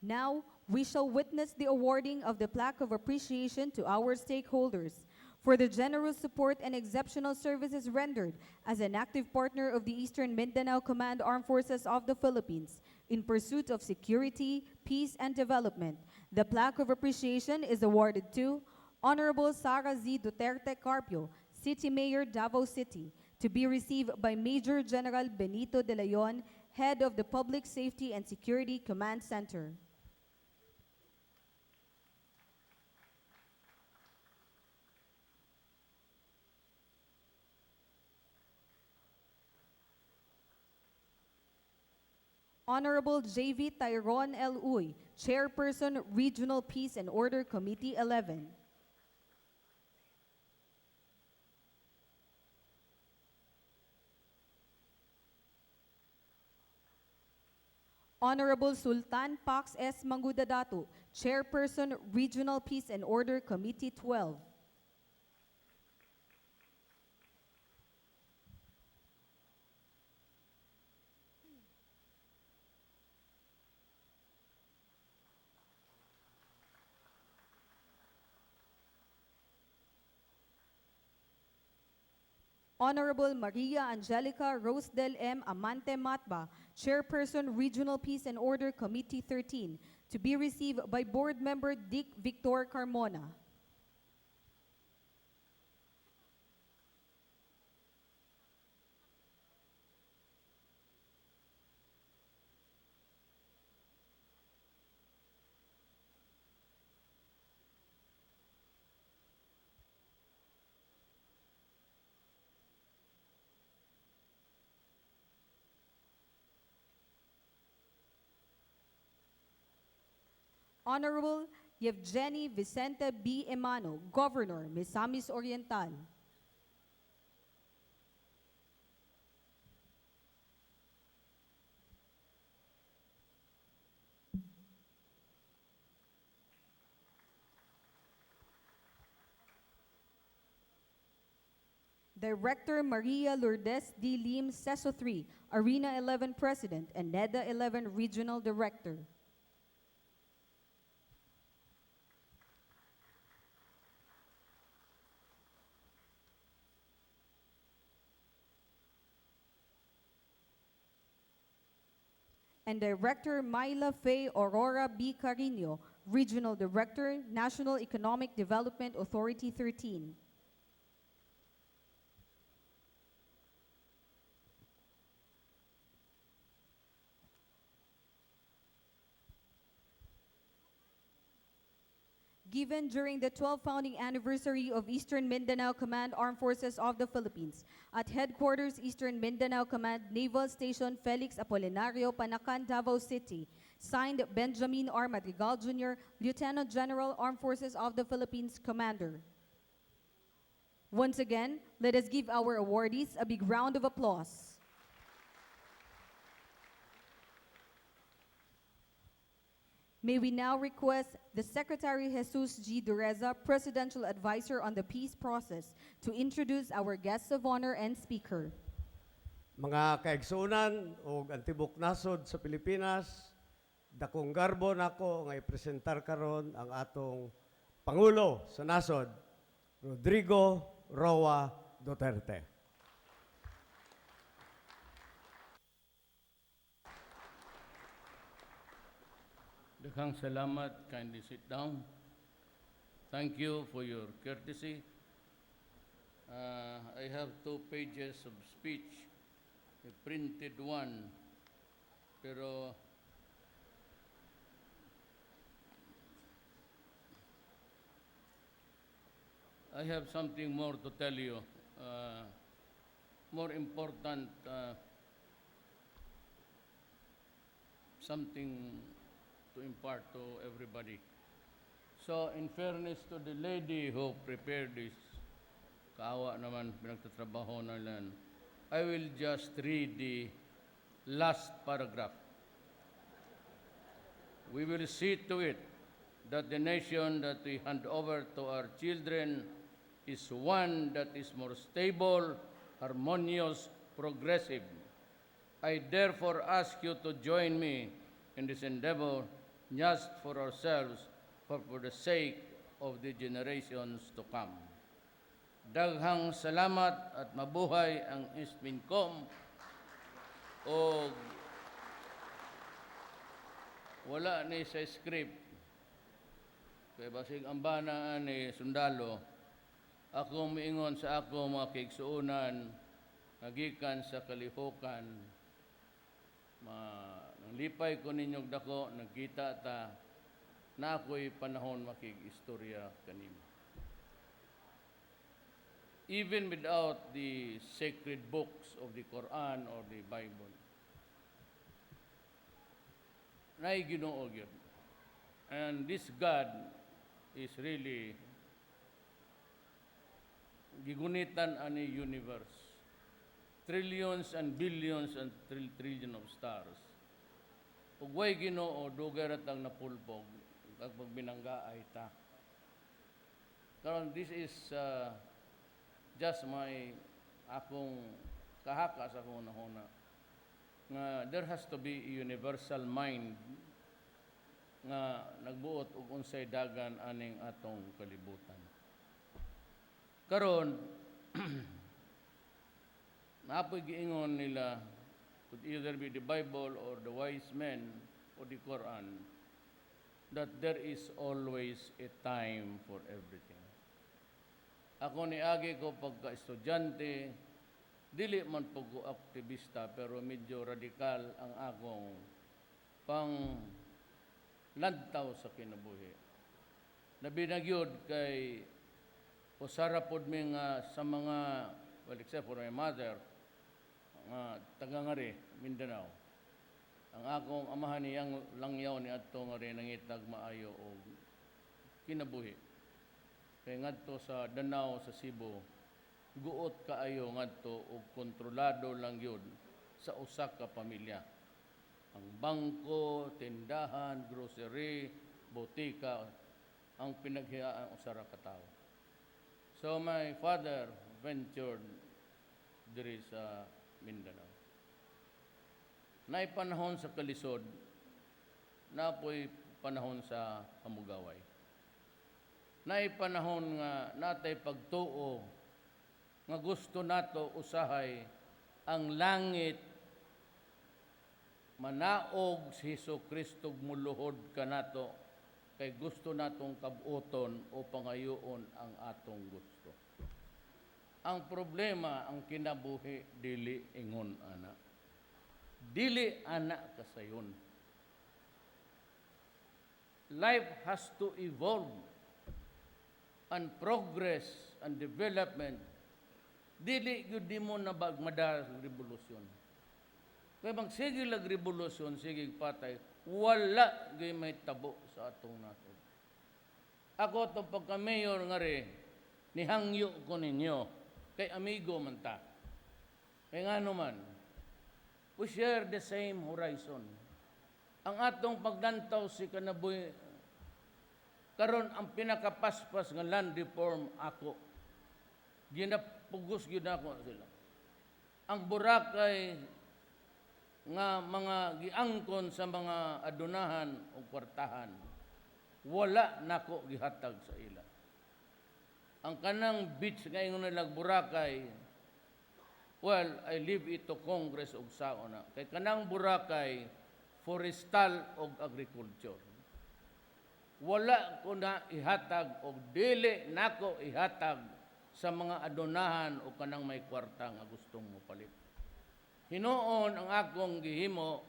Now, we shall witness the awarding of the plaque of appreciation to our stakeholders for the generous support and exceptional services rendered as an active partner of the Eastern Mindanao Command Armed Forces of the Philippines in pursuit of security, peace, and development. The plaque of appreciation is awarded to Honorable Sara Z. Duterte Carpio, City Mayor, Davao City, to be received by Major General Benito de Leon, Head of the Public Safety and Security Command Center. Honorable J.V. Tyrone L. Uy, Chairperson, Regional Peace and Order Committee 11. Honorable Sultan Pax S. Mangudadato, Chairperson, Regional Peace and Order Committee 12. Honorable Maria Angelica Rosedel M. Amante Matba, Chairperson, Regional Peace and Order Committee 13, to be received by Board Member Dick Victor Carmona. Honorable Yevgeny Vicente B. Emano, Governor, Misamis Oriental. Director Maria Lourdes D. Lim Seso 3, Arena 11 President and NEDA 11 Regional Director. And Director Myla Faye Aurora B. Carino, Regional Director, National Economic Development Authority 13. Given during the 12th founding anniversary of Eastern Mindanao Command Armed Forces of the Philippines at Headquarters Eastern Mindanao Command Naval Station Felix Apolinario, Panacan, Davao City, signed Benjamin R. Madrigal Jr., Lieutenant General Armed Forces of the Philippines Commander. Once again, let us give our awardees a big round of applause. May we now request the Secretary Jesus G. Dureza, Presidential Advisor on the Peace Process, to introduce our guests of honor and speaker. Mga kaigsunan o antibok nasod sa Pilipinas, dakong garbo nako nga ipresentar karon ang atong Pangulo sa nasod, Rodrigo Roa Duterte. Daghang salamat. Kindly sit down. Thank you for your courtesy. I have 2 pages of speech, a printed one, pero I have something more to tell you, more important, something to impart to everybody. So, in fairness to the lady who prepared this, kaawa naman pinagtatrabaho na lang, I will just read the last paragraph. We will see to it that the nation that we hand over to our children is one that is more stable, harmonious, progressive. I therefore ask you to join me in this endeavor, just for ourselves, but for the sake of the generations to come. Daghang salamat at mabuhay ang Ismincom o wala ni sa script. Kaya basig ang banaan ni sundalo, ako miingon sa ako mga kaigsuunan, nagikan sa kalihukan, lipay ko ninyong dako, nagkita ta, na ako'y panahon makig-istorya kanimo. Even without the sacred books of the Quran or the Bible, na'y Ginoo gyud. And this God is really gigunitan ani universe. Trillions and billions and trillion of stars. ug way Ginoo dugay ra tang napulpog kag pagbinanggaay ta. Karon this is just my akong kahaka sa akong nahuna nga there has to be a universal mind nga nagbuot og unsay dagan aning atong kalibutan. Karon naapoy giingon nila could either be the Bible or the wise men or the Quran that there is always a time for everything. Ako niagi ko pagka-estudyante, dili man po ko aktivista pero medyo radikal ang akong pang lantaw sa kinabuhi. Nabinagyod kay usara pod mi nga sa mga, well except for my mother, taga-ngari, Mindanao. Ang akong amahan niyang langyaw ni adto nga rin nangitag maayo o kinabuhi. Kaya ngadto sa Danao, sa Cebu, guot kaayo ngadto og kontrolado lang yun sa usa ka pamilya. Ang bangko, tindahan, grocery, botika, ang pinaghiyaan usara ka tawo. So my father ventured diri sa Mindanao. Naipanahon sa kalisod, napoy panahon sa hamugaway. Naipanahon nga natay pagtuo nga gusto nato usahay ang langit manaog si Hesukristo muluhod kanato kay gusto natong kabuoton o pangayoon ang atong gusto. Ang problema, ang kinabuhi, dili ingon ana. Dili ana kasayon. Life has to evolve and progress and development. Dili gyud di mo na bagmada revolusyon. Kaya magsige lag revolusyon, sige patay, wala gyud may tabo sa atong nato. Ako to pagka-mayor nga rin, nihangyo ko ninyo, kay amigo man ta. Kaya nga naman, we share the same horizon. Ang atong pagdantaw si kanabuhi, karon ang pinakapaspas nga land reform ako. Ginapugos gyud ako sila. Ang Boracay nga mga giangkon sa mga adunahan o kwartahan, wala nako gihatag sa ila. Ang kanang beach nga ingon nilang Boracay, well, I leave it to Congress og sauna. Kay kanang Boracay, forestal og agriculture. Wala ko na ihatag og dili nako ihatag sa mga adunahan o kanang may kwarta nga gustong mo palit. Hinuon ang akong gihimo,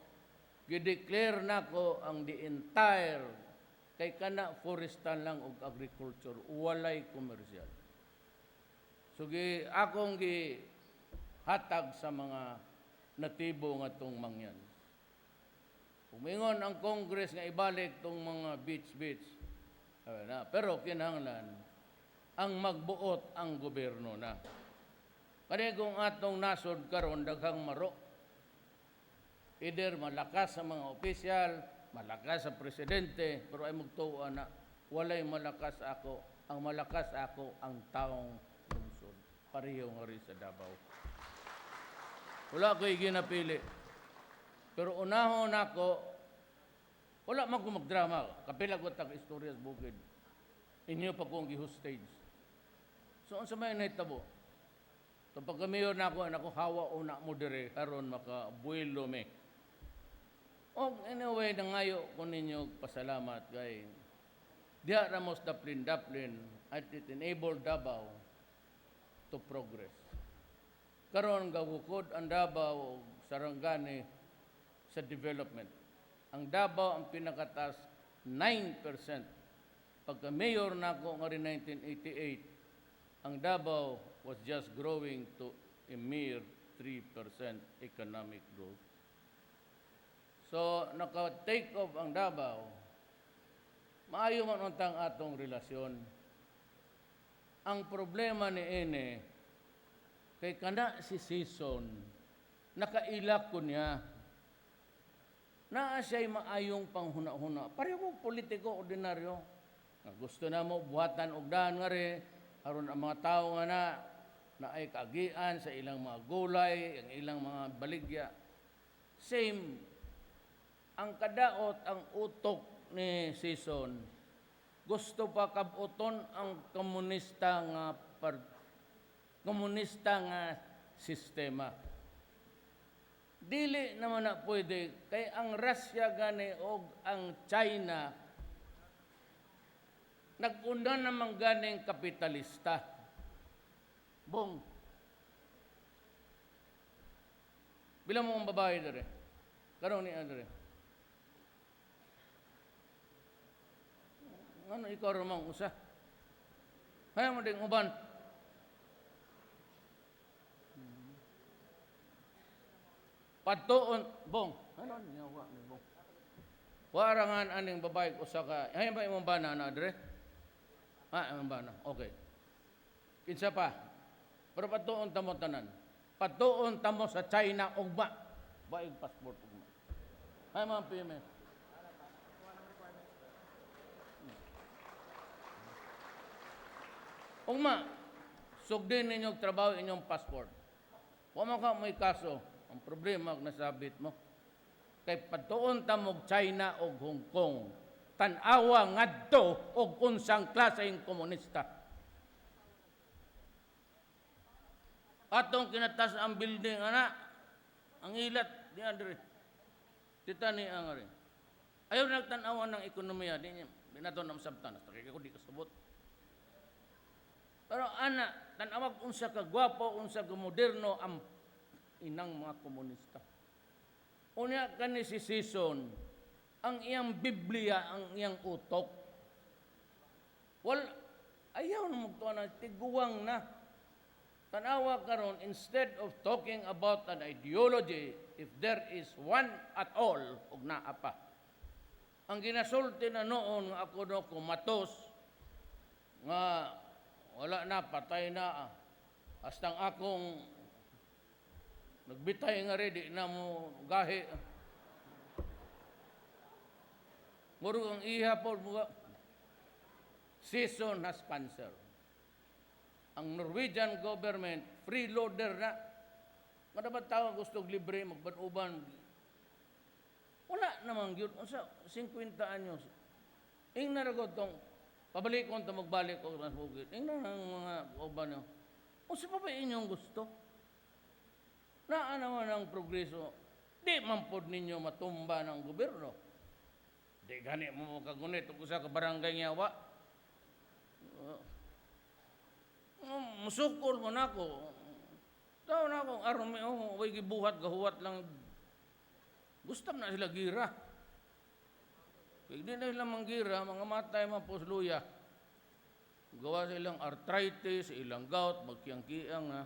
gideclare nako ang the entire kay kana forestal lang og agriculture, walay komersyal. So akong gihatag sa mga natibo nga tong mangyan. Umingon ang Congress nga ibalik tong mga beach. Pero kinahanglan ang magbuot ang gobyerno na. Kani kung atong nasod karon daghang maro. Either malakas sa mga opisyal, malakas sa presidente, pero ay magtuo na walay malakas ako. Ang malakas ako ang taong lungsod. Pareho nga rin sa Davao. Wala ko'y ginapili. Pero unahon ako, wala man ko magdrama. Kapila ko tag-istorya sa bukid. Inyo pa kong gi-hostage. So, ang sa may nahitabo, so pagka-mayor na ako hawa o na mo dire, karon makabuelo me. O anyway, nangayo ko ninyo pasalamat kay diya ramos daplin at it enabled Davao to progress. Karon gawukod ang Davao Sarangani sa development. Ang Davao ang pinakatas 9%. Pagka-mayor na ako nga rin 1988, ang Davao was just growing to a mere 3% economic growth. So, naka-take off ang Davao, maayo man untang atong relasyon. Ang problema ni Ene, kay kana si Season, nakailak ko niya. naa siya'y maayong panghuna-huna. Pareho politiko ordinaryo. Nga gusto na mo buhatan og daan nga rin, aron ang mga tao nga na ay kagian sa ilang mga gulay, ang ilang mga baligya. Same, ang kadaot, ang utok ni Season, gusto pa kabuton ang komunista nga sistema. Dili naman na pwede, kay ang Russia gani o ang China, nag-una naman ganing kapitalista. Bong. Bilang mo ang babae dere. Karon ni Andre. Ano ikaw ramang usa? Hayang mo ding uban. Patuon, bong. Ano niya wa ni bong? Warangan aning babae usa ka. Hayang ba imong bana na Andre? Imong bana. Okay. Kinsa pa? Pero patuon tamo tanan. Patuon tamo sa China ugma. Baig passport ugma. Hay mga pime. Ugma, sugdin ninyong trabaho inyong passport. Wa man ka may kaso. Ang problema nasabit mo. Kay patuon tamog China o Hong Kong. Tanawa ngadto og unsang klaseng komunista. Atong kinatas ang building, ana, ang ilat, di Andre. Tita ni Angari. Ayaw nagtanawan ng ekonomiya, di niya, binato na masabtan, hasta kaya ko di kasabot. Pero ana, tanawag unsa ka gwapo, unsa ka moderno, ang inang mga komunista. Unya kani si Season, ang iyang Biblia, ang iyang utok. Ayaw na magtuwa na, tiguwang na. Tanawa karon, instead of talking about an ideology, if there is one at all, ug naa pa. Ang ginasulti na noon nga ako no kumatos, nga wala na, patay na. Hastang akong nagbitay nga rin, di na mo gahi. Murug ang iha po, Season has cancer. Ang Norwegian government, freeloader na. Nga dapat tao gusto libre, magban-uban. Wala namang yun. Unsa, 50 anyos. Ing naragod tong, pabalik ko itong magbalik ko sa bukid. Ing na ng mga uban nyo. Unsa pa ba inyong gusto? Naa naman ang progreso. Di man pod ninyo matumba ng gobyerno. Di gani mo kagunit kung sa kabarangay ngawa. Musukol mo na ako. Tao na akong army, way gibuhat, gahuwat lang. Gusto na sila gira. Kaya di na sila manggira, mga matay, mga pusluya. Gawa sa ilang arthritis, ilang gout, magkiyang-kiyang ha.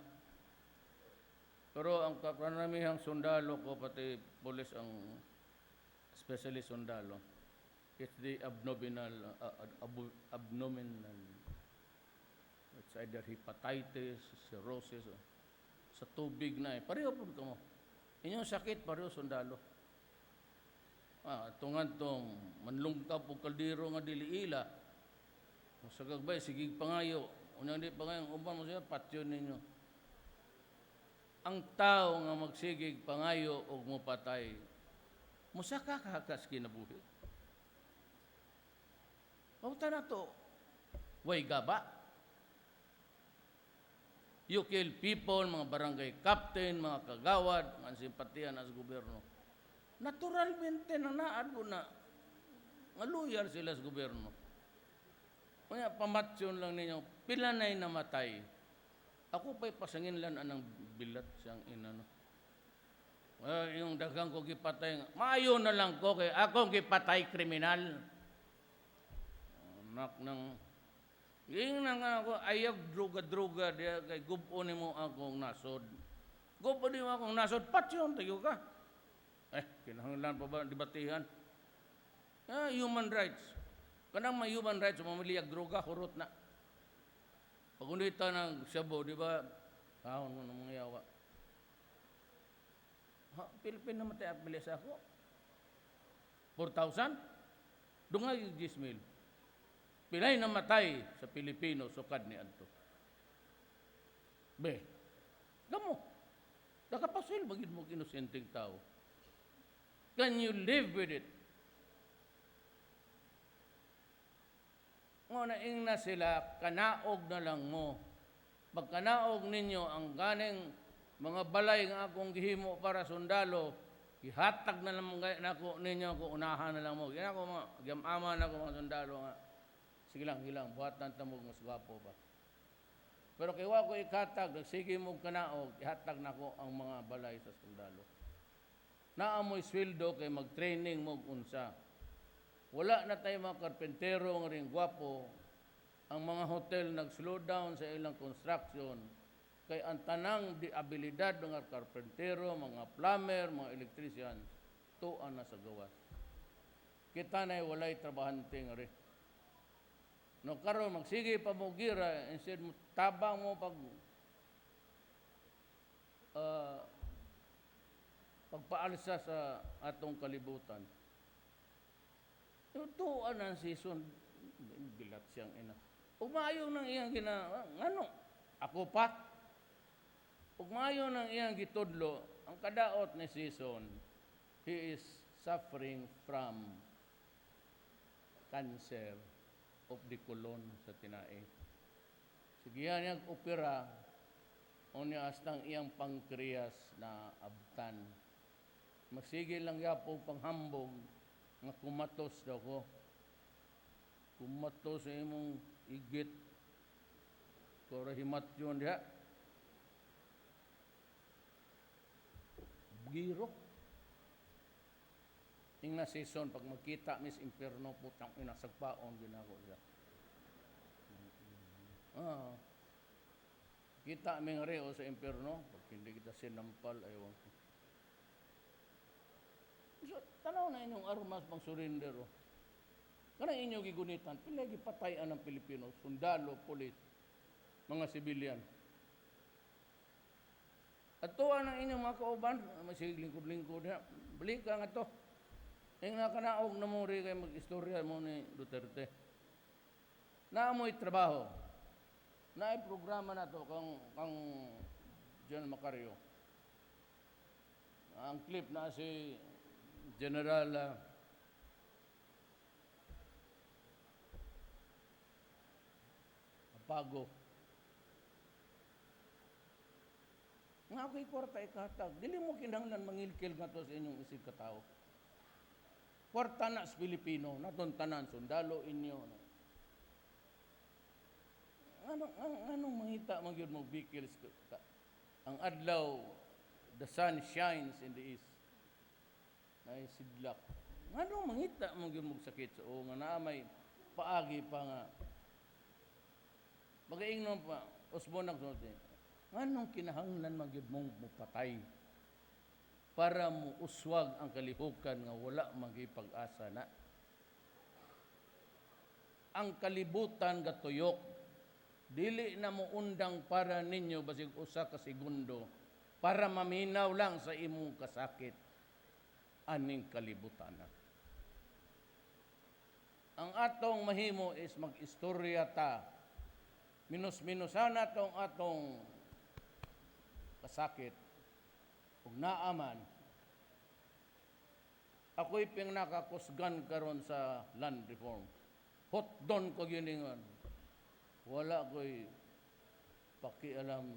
Pero ang kapanamihang sundalo ko, pati polis ang especially sundalo, it's the abdominal. It's either hepatitis, cirrhosis, sa tubig na pareho po ka mo. Inyong sakit, pareho sundalo. Tungan tong manlungkap o kaldero nga diliila. Sa gagbay, sigig pangayo. Unyang di pangayo, uban mo siya, patyo ninyo. Ang tao nga magsigig pangayo o mupatay, musaka kakas kinabuhi. Pauta na to, way gaba. You kill people, mga barangay captain, mga kagawad, mga simpatiyan sa gobyerno. Naturalmente nanaan ko na maluyar sila sa gobyerno. Kaya pamatsyon lang ninyo, pila na'y namatay. Ako pa'y pasangin lang anang bilat siyang inano. Yung dagang ko gipatay, maayo na lang ko, kay akong gipatay kriminal. Anak ng yung nga ako, ayag druga-druga diya, kay gupo ni mo akong nasod. Gupo ni mo akong nasod, patyon, tayo ka. Kinahanglan pa ba, debatihan? Human rights. Kanang may human rights, mamiliyag druga, hurot na. Pag unita ng Shabu, di ba, kahon mo ng mga yawa. Pilipin naman tayo, bilis ako. 4,000? Dungay yung 10,000. Pilay namatay sa Pilipino sukad ni Anto. Be, gamo. Nakapasil bagid mo inosenteng tao. Can you live with it? Nga na sila, kanaog na lang mo. Pagkanaog ninyo ang ganing mga balay nga akong gihimo para sundalo, ihatag na lang nako ninyo kung unahan na lang mo. Yan ako mga, gyamama na ako mga sundalo nga. Sige lang, buhatan tamog mas gwapo pa. Pero kay wa ko ikatag, sige mo kanaog, ihatag nako ang mga balay sa sundalo. Naamoy sweldo kay mag-training mo unsa. Wala na tayo mga karpentero ng ring gwapo. Ang mga hotel nag-slow down sa ilang construction. Kay ang tanang di abilidad ng karpentero, mga plumber, mga electrician, tuan na sa gawas. Kita na walay trabahante nga rin. No karon magsige pa mo gira, instead mo tabang mo pagpaalsa sa atong kalibutan. Tutuan ang season, bilat siyang ina. Umayo ng iyang ano, ako pa. Umayo ng iyang gitudlo, ang kadaot ni season, he is suffering from cancer of the colon sa tinae. Sigihan niyang opera, o niya astang iyang pancreas na abtan. Masigil lang yapo panghambog, nga kumatos daw ko. Kumatos sa imong igit. Korahimat yun diha. Giro. Yung na season, pag magkita mis impierno, putang inasagpaon, ginako diha. Kita aming reo sa impierno, pag hindi kita sinampal, ayaw ko. So, tanaw na inyong armas pang surrender. Kanang inyong gigunitan, pila gipatayan ng Pilipino, sundalo, pulis, mga sibilyan. At tuwa ng inyong mga kauban, masig lingkod-lingkod, balik ka nga to. Yung nakanaog na mo rin kayo mag-istorya mo ni Duterte. Naamoy trabaho. Naay programa na to kang John Macario. Ang clip na si General Pago. Nga ako'y kwarta ikatag. Dili mo kinahanglan mangilkil nga to sa inyong isig katao. Kwarta na sa Pilipino, naton tanan, sundalo inyo. Anong mangita magyud mo bikil ang adlaw, the sun shines in the east. Ay sidlak. Anong mangita magyud mo sakit sa nga naa may paagi pa nga. Magaingnon pa, usbon ang sunod. Anong kinahanglan magyud mong mupatay para mo uswag ang kalihukan nga wala magipag-asa na. Ang kalibutan gatuyok dili na mo undang para ninyo basig usa ka segundo para maminaw lang sa imong kasakit aning kalibutan. Ang atong mahimo is mag-istorya ta. Minus-minusan atong kasakit ug naaman. Ako'y pinakakusgan karon sa land reform. Hot don ko giningon. Wala ko'y pakialam.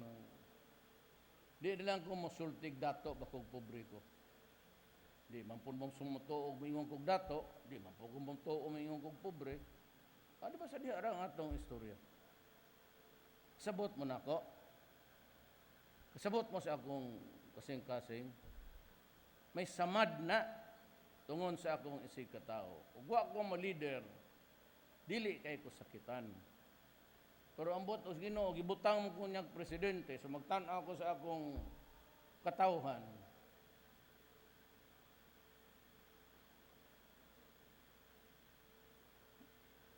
Di lang ko mosultig dato bakog pobre ko. Di man po mong sumutuog mingon kog dato, di man po mong tuog mingon kog pobre. Ano ba sa diha ang atong istorya? Sabot mo nako. Kasabot mo sa akong kasing-kasing. May samad na tungon sa akong isig katao. Ug wa ko ma-leader, dili kay ko sakitan. Pero ambot os Ginoo gibutang mo kunyag presidente so magtan-aw ko sa akong katawhan.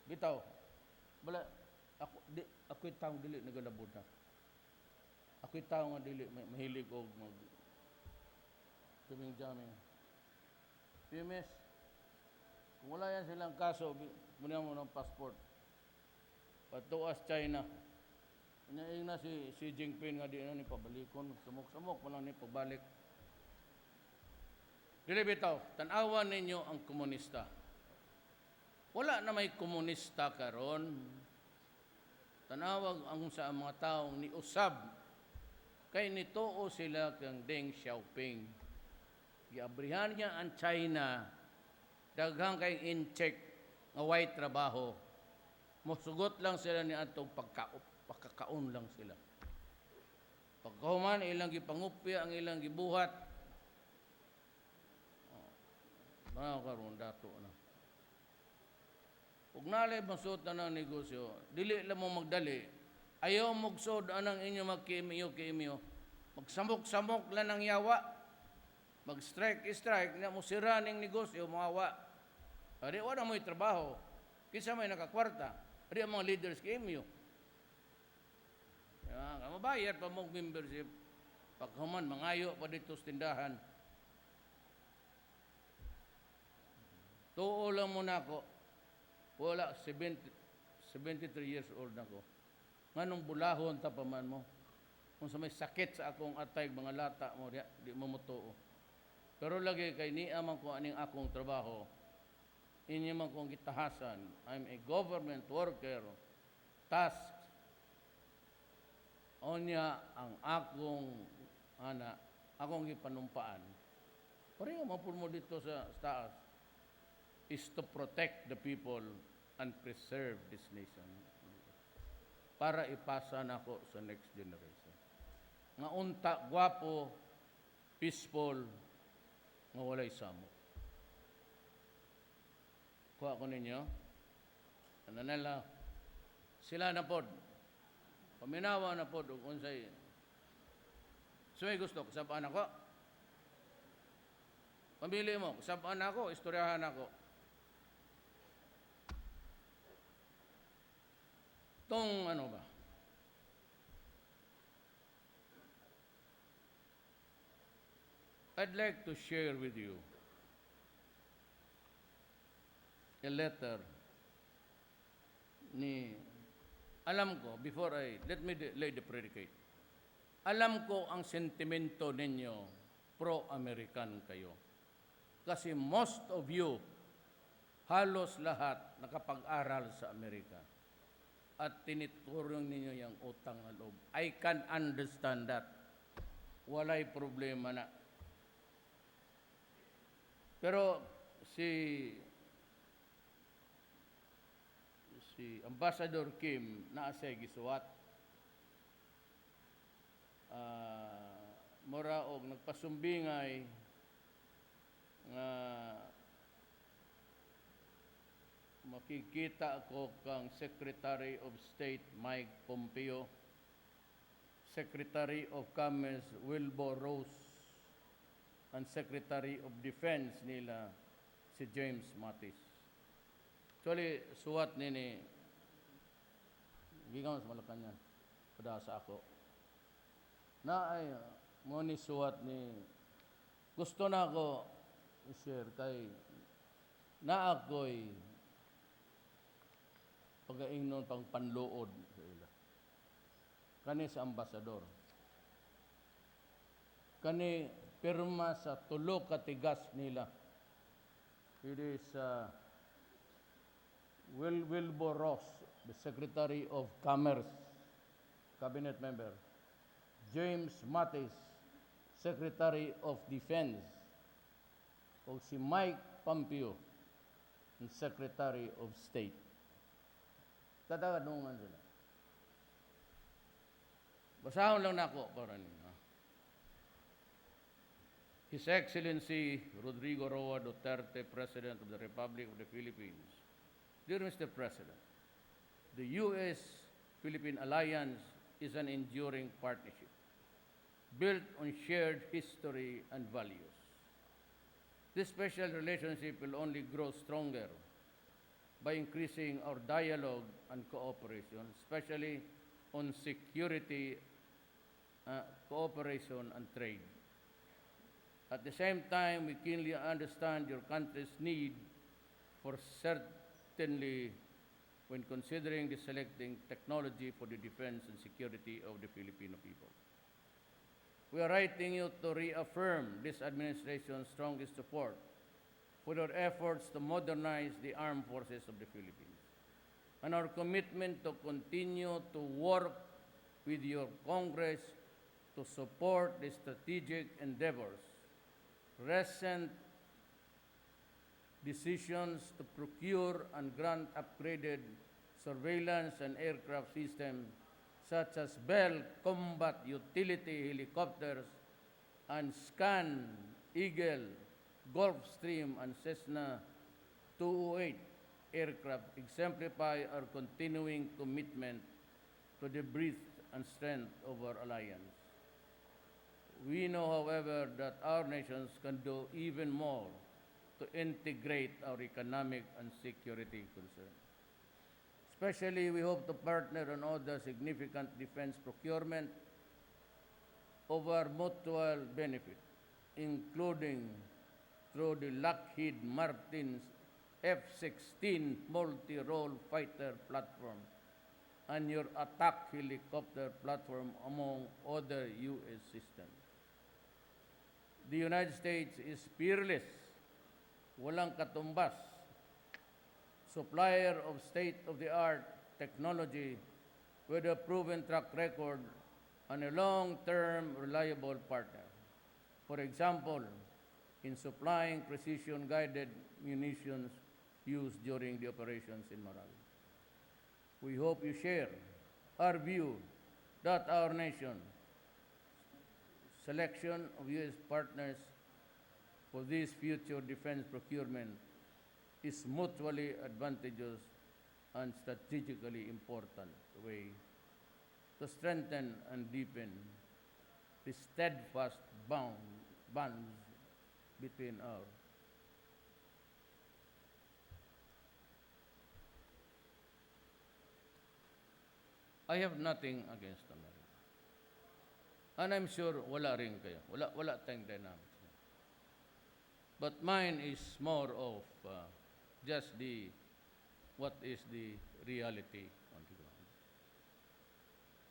Bitaw. Bala ako'y taong dili nagalabod na. Ako'y taong nga dili mahilig og mag tuming jamming. PMS Kung wala yan silang kaso, muna mo ng passport. Patuas China. Inaing na si Xi Jinping nga di na ni pabalikon. Sumok-sumok mo lang ni pabalik. Dili bitaw, tanawan ninyo ang komunista. Wala na may komunista karon. Tanawag ang sa mga taong ni usab. Kay nitoo sila kang Deng Xiaoping. Giabrihan niya ang China. Daghang kay in-check nga way trabaho. Musugot lang sila ni atong pagkakaon lang sila. Pagkahuman, ilang gipangupya, ang ilang gibuhat. Mga karoon, dato na. Kung nalay masud na ng negosyo, dili lang mo magdali. Ayaw magsod anang inyo magkiimiyo. Magsamok-samok lang ng yawa. Mag-strike, na mo sira ng negosyo, mawawa. Ari, wala mo'y trabaho. Kisa may nakakwarta. Ari, ang mga leaders kiimiyo. Mabayad pa mong membership. Pagkaman, mangayo pa dito sa tindahan. Tuo lang muna ako. Wala, 73 years old na ko. Nganong bulahon tapaman mo? Kung sa may sakit sa akong atay, mga lata mo, di mo mutuo. Pero lagi kay niamang ko aning akong trabaho, inyo man kong gitahasan. I'm a government worker. Task. Onya ang akong ipanumpaan. Pareho mapul mo dito sa taas is to protect the people and preserve this nation. Para ipasa na ako sa next generation. Nga unta, gwapo, peaceful, nga walay samok. Kuha ko ninyo. Ano nila? Sila na pod. Paminawa na pod. Unsay. So may gusto. Kasabaan ako. Pamili mo. Kasabaan ako. Istoryahan ako. Tong ano ba? I'd like to share with you a letter ni, alam ko, let me lay the predicate. Alam ko ang sentimento ninyo, pro-American kayo. Kasi most of you, halos lahat, nakapag-aral sa Amerika. At tiniturong ninyo yung utang na loob. I can understand that. Walay problema na. Pero si Ambassador Kim naasay gisuwat. Mura og nagpasumbingay nga makikita ako kang Secretary of State Mike Pompeo, Secretary of Commerce Wilbur Ross, and Secretary of Defense nila si James Mattis. Actually, suwat nini gigaw sa Malacanang pada sa ako. Na ay mo ni suwat ni gusto na ako i-share kay na ako'y pag-aingnon pang panluod sa ila. Kani sa ambasador. Kani pirma sa tulo katigas nila. It is Wilbur Ross, the Secretary of Commerce, Cabinet Member. James Mattis, Secretary of Defense. O si Mike Pompeo, Secretary of State. Tataganungan sila. Basahon lang nako para ninyo. His Excellency Rodrigo Roa Duterte, President of the Republic of the Philippines. Dear Mr. President, the U.S.-Philippine alliance is an enduring partnership built on shared history and values. This special relationship will only grow stronger by increasing our dialogue and cooperation, especially on security, cooperation, and trade. At the same time, we keenly understand your country's need for certainly when considering the selecting technology for the defense and security of the Filipino people. We are writing you to reaffirm this administration's strongest support for their efforts to modernize the armed forces of the Philippines and our commitment to continue to work with your Congress to support the strategic endeavors. Recent decisions to procure and grant upgraded surveillance and aircraft systems such as Bell Combat Utility Helicopters and Scan, Eagle, Gulfstream, and Cessna 208 aircraft exemplify our continuing commitment to the breadth and strength of our alliance. We know, however, that our nations can do even more to integrate our economic and security concerns. Especially, we hope to partner on other significant defense procurement of our mutual benefit, including through the Lockheed Martin's F-16 multi-role fighter platform and your attack helicopter platform, among other U.S. systems. The United States is fearless, walang katumbas, supplier of state-of-the-art technology with a proven track record and a long-term reliable partner. For example, in supplying precision-guided munitions used during the operations in Morale. We hope you share our view that our nation's selection of U.S. partners for this future defense procurement is mutually advantageous and strategically important way to strengthen and deepen the steadfast bonds between our I have nothing against America. And I'm sure wala rin kayo. Wala tayong dynamics. But mine is more of just what is the reality on the ground.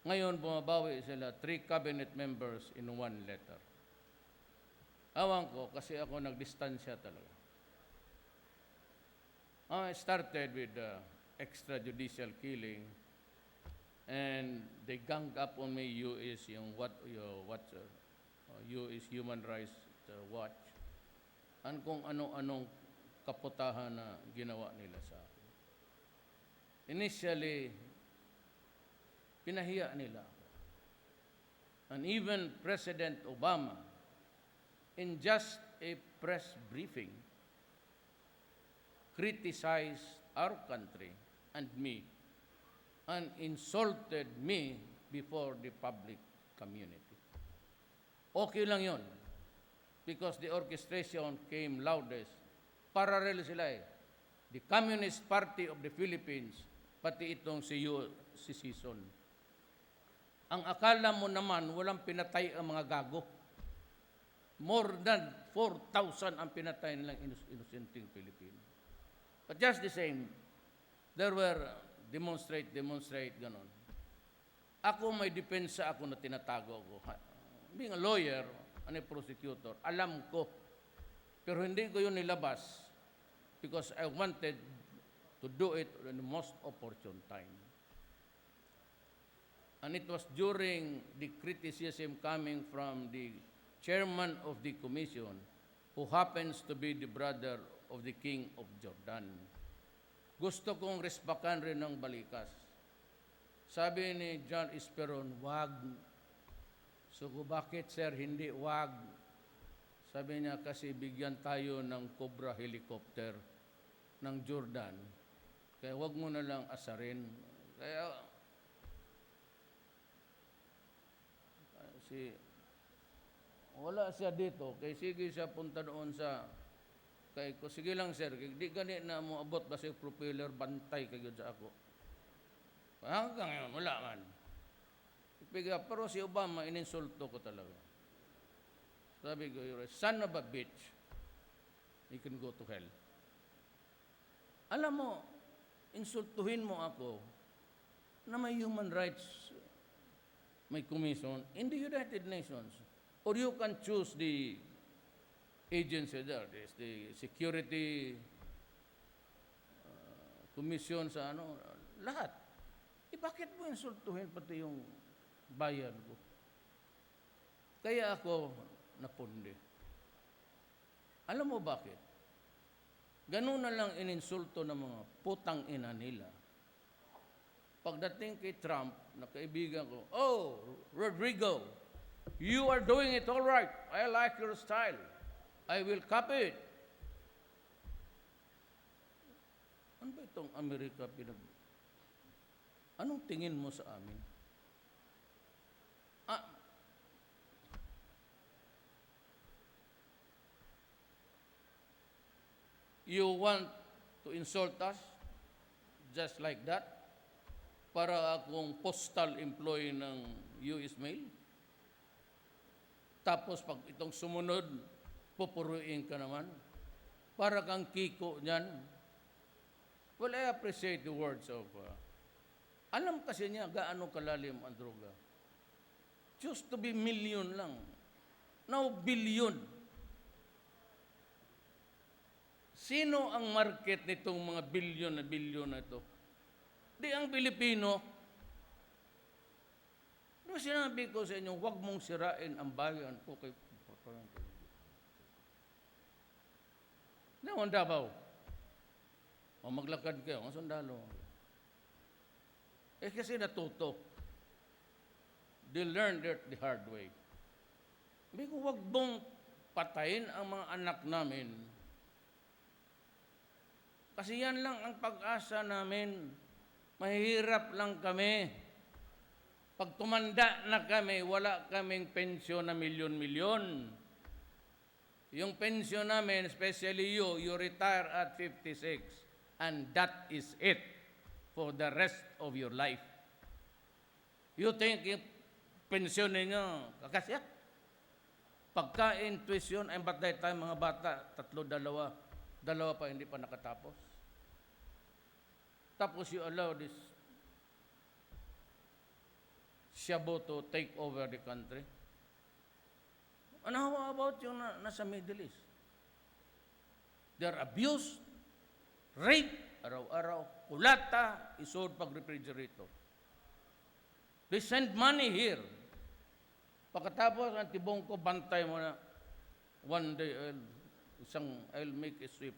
Ngayon, bumabawi sila 3 cabinet members in 1 letter. Awan ko, kasi ako nagdistansya talaga. I started with extrajudicial killing, and they ganged up on me, U.S. U.S. Human Rights Watch, and kung ano-anong kaputahan na ginawa nila sa akin. Initially, pinahiya nila ako. And even President Obama, in just a press briefing, criticized our country and me and insulted me before the public community. Okay lang yun, because the orchestration came loudest. Parallel sila eh. The Communist Party of the Philippines, pati itong si Season. Ang akala mo naman, walang pinatay ang mga gago. More than 4,000 ang pinatay nilang inusenting Pilipino. But just the same, there were demonstrate, ganon. Ako may depensa ako na tinatago ko. Being a lawyer and a prosecutor, alam ko. Pero hindi ko yun nilabas because I wanted to do it in the most opportune time. And it was during the criticism coming from the chairman of the commission, who happens to be the brother of the King of Jordan. Gusto kong respakan rin ng balikas. Sabi ni John Esperon, wag. So, bakit sir, hindi wag? Sabi niya, kasi bigyan tayo ng Cobra helicopter ng Jordan. Kaya wag mo na lang asarin. Kaya, wala siya dito. Kaya sige siya punta doon sa kay ko, sige lang sir, di gani na mo abot ba sa propeller, bantay kayo sa ako. Hanggang ngayon, wala man. Pero si Obama, ininsulto ko talaga. Sabi ko, you're a son of a bitch. You can go to hell. Alam mo, insultuhin mo ako na may human rights may commission in the United Nations. Or you can choose the agency there. There's the security commission sa ano, lahat. Bakit mo insultuhin pati yung bayan ko? Kaya ako napundi. Alam mo bakit? Ganun na lang ininsulto ng mga putang ina nila. Pagdating kay Trump, na kaibigan ko, oh, Rodrigo, you are doing it all right. I like your style. I will copy it. Ano ba itong Amerika Anong tingin mo sa amin? You want to insult us just like that? Para akong postal employee ng US Mail? Tapos pag itong sumunod, pupuruin ka naman? Para kang Kiko niyan? Well, I appreciate the words of... alam kasi niya gaano kalalim ang droga. Just to be million lang. Now, billion. Sino ang market nitong mga billion na ito? Di ang Pilipino. Diba sinabi ko sa inyo, huwag mong sirain ang bayan ko kay... Naman Davao. O maglakad kayo, ang sundalo. Kasi natuto. They learned it the hard way. Sabi ko, huwag mong patayin ang mga anak namin. Kasi yan lang ang pag-asa namin. Mahirap lang kami. Pag tumanda na kami, wala kaming pensyon na milyon-milyon. Yung pensyon namin, especially you retire at 56. And that is it for the rest of your life. You think yung pensyon ninyo, kakasya? Pagkain, tuition, ay batay tayo mga bata, 3, 2, 2 pa hindi pa nakatapos. Tapos you allow this Shabu to take over the country. And how about yung nasa Middle East? They're abused, rape, araw-araw, kulata, isod pag refrigerator. They send money here. Pagkatapos, ang tibong ko, bantay mo na, one day, I'll make a sweep.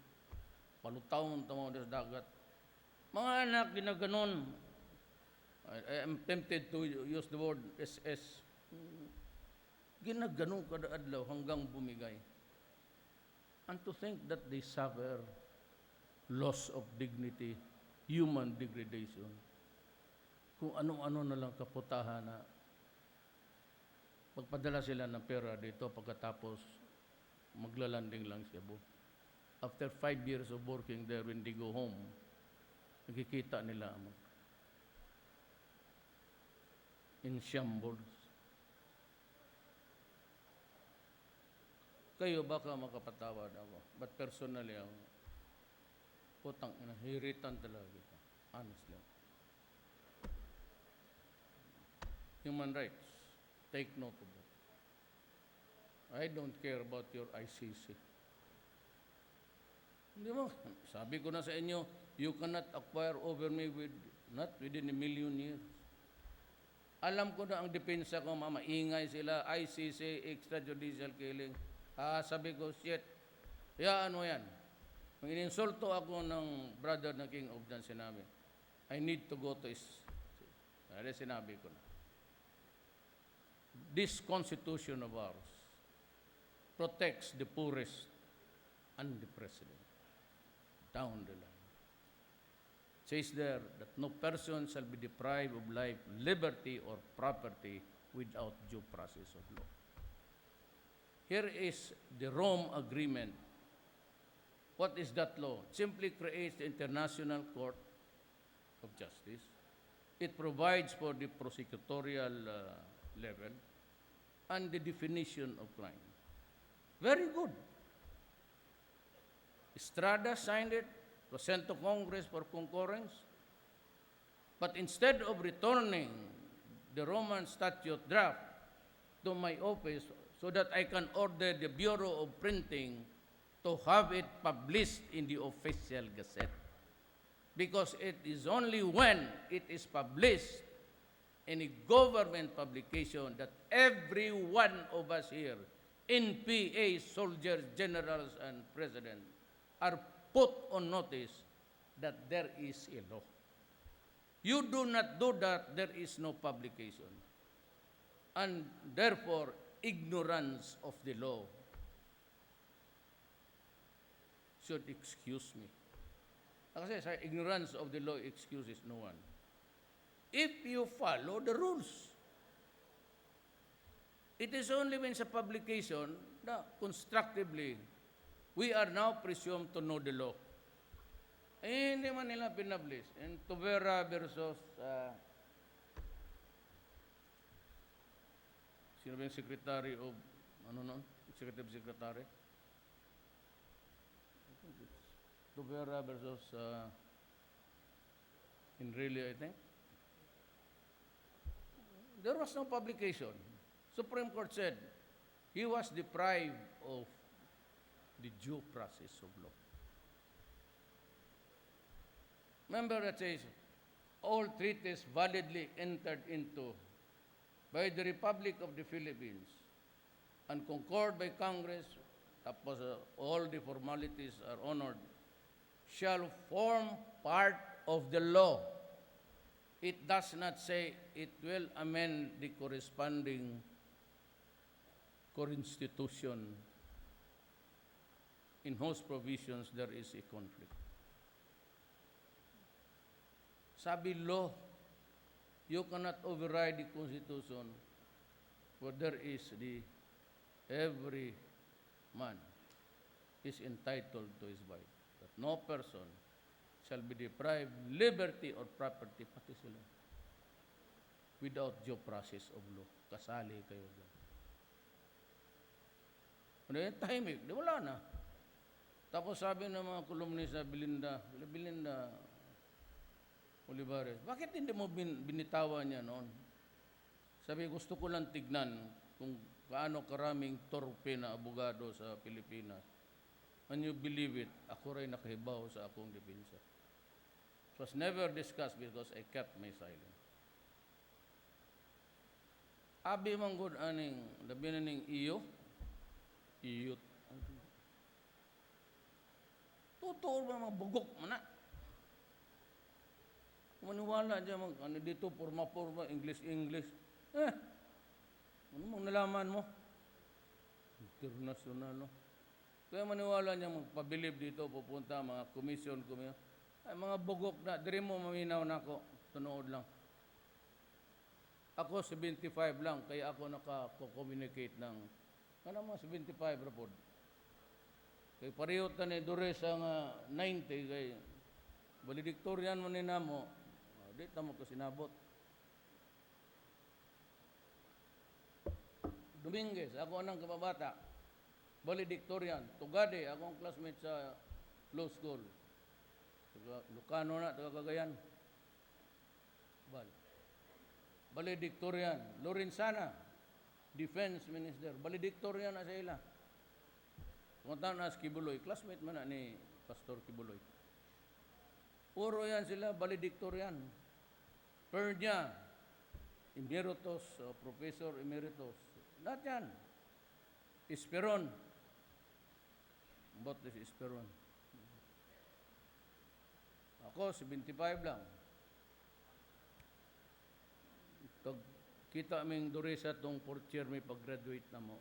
Palutawon tamo sa dagat. Mga anak, ginaganon. I am tempted to use the word SS. Ginaganon kada adlaw hanggang bumigay. And to think that they suffer loss of dignity, human degradation, kung ano-ano na lang kaputahan na magpadala sila ng pera dito pagkatapos maglalanding lang siya po. After 5 years of working there, when they go home, nakikita nila in shambles. Kayo baka makapatawad ako. But personally, ako, putang ina, hiritan talaga. Honestly. Human rights. Take note of that. I don't care about your ICC. Hindi mo, sabi ko na sa inyo, you cannot acquire over me not within a million years. Alam ko na ang depensa ko, maingay sila, ICC, extrajudicial killing. Sabi ko, shit, hayaan mo yan. Pag ininsulto ako ng brother ng King of Dance namin, I need to go to his... Sinabi ko na. This constitution of ours protects the poorest and the president. Down the line. Says there that no person shall be deprived of life, liberty, or property without due process of law. Here is the Rome Agreement. What is that law? It simply creates the International Court of Justice. It provides for the prosecutorial level and the definition of crime. Very good. Estrada signed it, was sent to Congress for concurrence. But instead of returning the Roman Statute draft to my office so that I can order the Bureau of Printing to have it published in the official gazette. Because it is only when it is published in a government publication that every one of us here, NPA, soldiers, generals, and president, are put on notice that there is a law. You do not do that, there is no publication. And therefore, ignorance of the law should excuse me. Kasi sa ignorance of the law excuses no one. If you follow the rules, it is only when sa publication na constructively we are now presumed to know the law. Eh, hindi man nila pinablis. And Tubera versus sino ba yung secretary of executive secretary? Tubera versus Enrile, I think. There was no publication. Supreme Court said he was deprived of the due process of law. Remember that says, all treaties validly entered into by the Republic of the Philippines and concurred by Congress, tapos all the formalities are honored, shall form part of the law. It does not say it will amend the corresponding constitution in whose provisions there is a conflict. Sabi law, you cannot override the Constitution where there is every man is entitled to his right. That no person shall be deprived liberty or property, pati sila, without due process of law. Kasali kayo dyan. Ano yung tahimik? Di wala na. Tapos sabi ng mga kolumnista, Belinda Olivares, bakit hindi mo binitawan niya noon? Sabi, gusto ko lang tignan kung paano karaming torpe na abogado sa Pilipinas. And you believe it, ako rin nakahibaw sa akong depensa. It was never discussed because I kept my silence. Abi man good aning, labi na ning iyo, totoo ba mga bugok man na? Maniwala dyan, dito, forma, English. Ano mong nalaman mo? International, no? Kaya maniwala niya, magpabilib dito, pupunta, mga commission. Ay, mga bugok na, diri mo maminaw na ako, tunood lang. Ako, 75 lang, kaya ako naka-communicate ng, mga 75 rapod. Kaya pareho ta ni Dores ang 90, kaya valedictorian mo ni namo, di tamo ko sinabot. Dominguez, ako anang kababata, valedictorian. Tugade, akong classmate sa law school. Lucano na, taga Cagayan. Valedictorian. Lorenzana, defense minister. Valedictorian na sa ila. Kumunta na sa Kibuloy, classmate man na ni Pastor Kibuloy. Puro yan sila, valedictorian. Pernia, emeritus, professor emeritus. Lahat yan. Esperon. About this Esperon. Ako, 75 lang. Pag kita aming Doresa itong fourth year may pag-graduate na mo,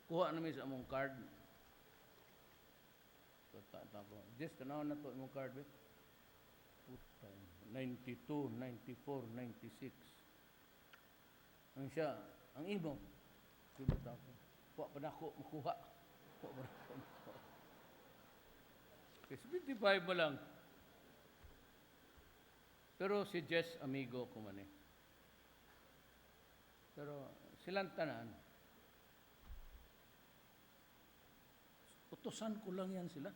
kuha namin sa among card. Just tanaw na ito among card, bet. 92, 94, 96. Ang siya, ang imo, sibot ako. Kuha pa na ako, makuha. Kuha pa na ako, makuha. Okay, 75 ba lang? Pero si Jess, amigo ko man eh. Pero silang tanan, utusan ko lang yan sila.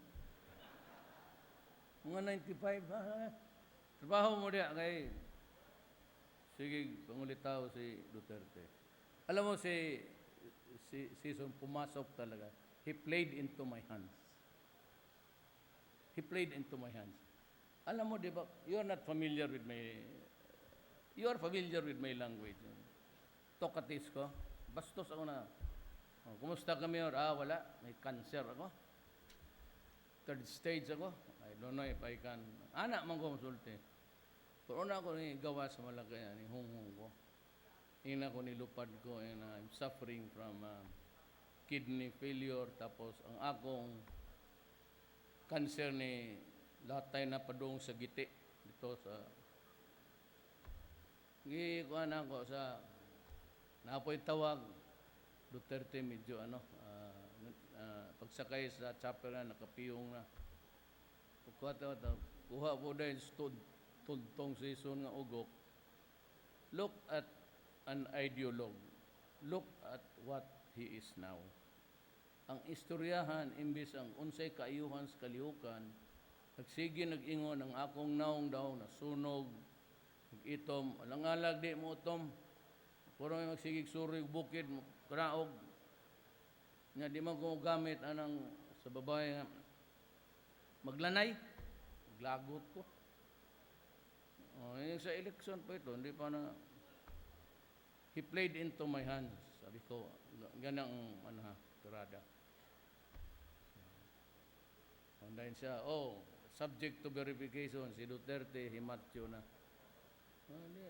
Mga 95, ha? Trabaho mo diya kay sige, pangulitaw si Duterte. Alam mo si Season pumasok talaga. He played into my hands. He played into my hands. Alam mo, di ba, you are familiar with my language. Tokatis ko. Bastos ako na. Oh, kumusta ka, Mayor? Wala. May cancer ako. Third stage ako. I don't know if I can. Anak man ko konsulte. Pero una ko ni gawa sa Malagaya, ni hunghung ko. Ina ko nilupad ko, and I'm suffering from kidney failure. Tapos ang akong cancer ni latay na padung sa giti. Dito sa gikuan ako sa napoy tawag Duterte medyo pagsakay sa chopper na nakapiyong na kuha po dahil tuntong season nga ugok. Look at an ideologue. Look at what he is now. Ang istoryahan imbis ang unsay kaayuhan sa kalihukan, nagsige nag-ingon ang akong naong daw na sunog, itom, alangalag di mo utom, puro may magsigig surig bukid, kraog, nga di man ko gamit anang sa babae nga maglanay, maglagot ko. Yung sa election pa ito, hindi pa na, he played into my hands. Sabi ko, ganang tirada. Dahil siya, subject to verification, si Duterte, himatyo na. Hindi.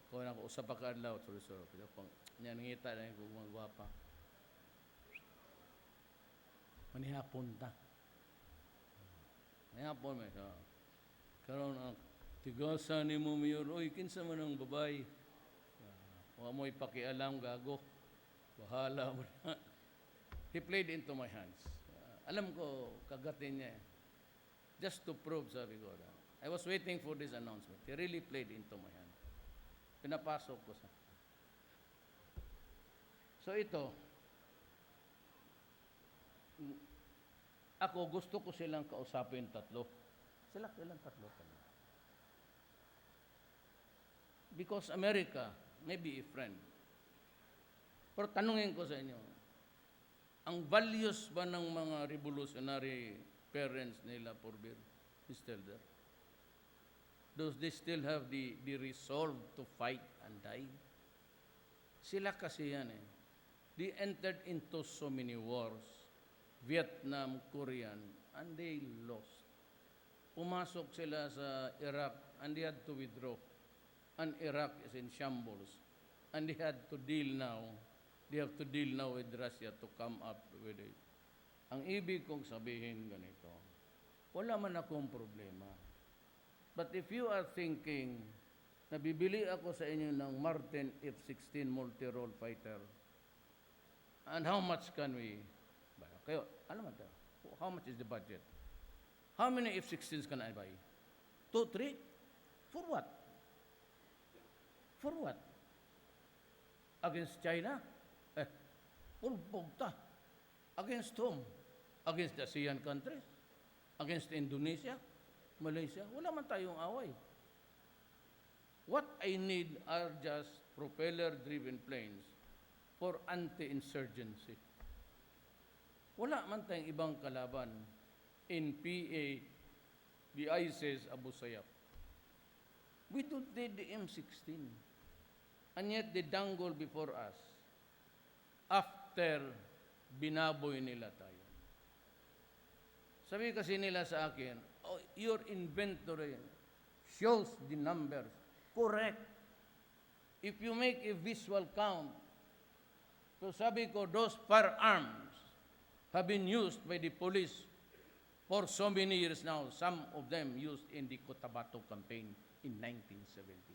Kung ako, usap pa kaadlaw, sorry. Yan, ngita na yung gumagwapa. Manihapon ta. Manihapon, may sa karoon ang tigasan ni mo, Mayor, kinsa man ang babae. Huwag mo ipakialam, gago. Bahala mo na. He played into my hands. Alam ko, kagatin niya. Just to prove, sabi ko. I was waiting for this announcement. He really played into my hands. Pinapasok ko sa. So ito, ako gusto ko silang kausapin tatlo. Silang tatlo talaga. Because America may be a friend. Pero tanungin ko sa inyo, ang values ba ng mga revolutionary parents nila Purbir is still there? Does they still have the resolve to fight and die? Sila kasi yan eh. They entered into so many wars, Vietnam, Korean, and they lost. Pumasok sila sa Iraq and they had to withdraw. And Iraq is in shambles. And they have to deal now with Russia to come up with it. Ang ibig kong sabihin ganito, wala man akong problema. But if you are thinking na bibili ako sa inyo ng Martin F-16 multi-role fighter, and how much can we buy? Kayo, ano man ito? How much is the budget? How many F-16s can I buy? 2, 3? For what? For what? Against China? Pulpog ta. Against whom? Against the ASEAN countries? Against Indonesia? Malaysia? Wala man tayong away. What I need are just propeller-driven planes for anti-insurgency. Wala man tayong ibang kalaban in PA, the ISIS, Abu Sayyaf. We don't need the M16. And yet they dangle before us after binaboy nila tayo. Sabi kasi nila sa akin, your inventory shows the numbers. Correct. If you make a visual count, so sabi ko, those firearms have been used by the police for so many years now. Some of them used in the Cotabato campaign in 1972.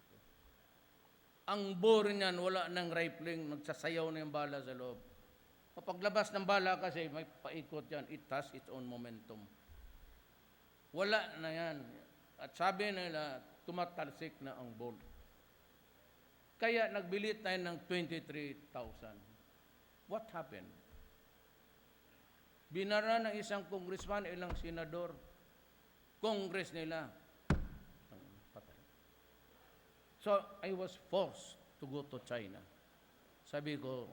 Ang bore niyan, wala ng rifling, nagsasayaw na yung bala sa loob. Paglabas ng bala kasi, may paikot yan, it has its own momentum. Wala na yan. At sabi nila, tumatalsik na ang bolt. Kaya nagbili tayo ng 23,000. What happened? Binara ng isang congressman, ilang senador. Congress nila. Patay. So, I was forced to go to China. Sabi ko,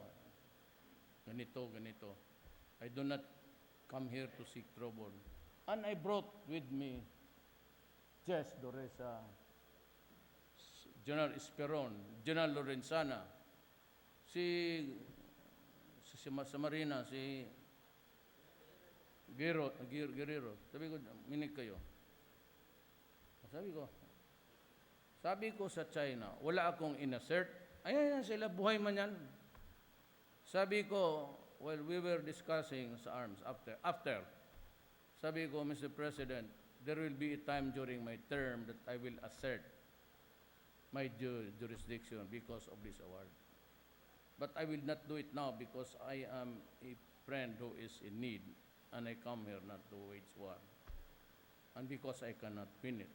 ganito, ganito. I do not come here to seek trouble. And I brought with me Jess Doresa, General Esperon, General Lorenzana, si Marina, si Guerrero. Sabi ko, minig kayo. Sabi ko sa China, wala akong inassert. Ayan sila, buhay man yan. Sabi ko, while we were discussing sa arms after, sabi ko, Mr. President, there will be a time during my term that I will assert my jurisdiction because of this award. But I will not do it now because I am a friend who is in need and I come here not to wage war. And because I cannot win it.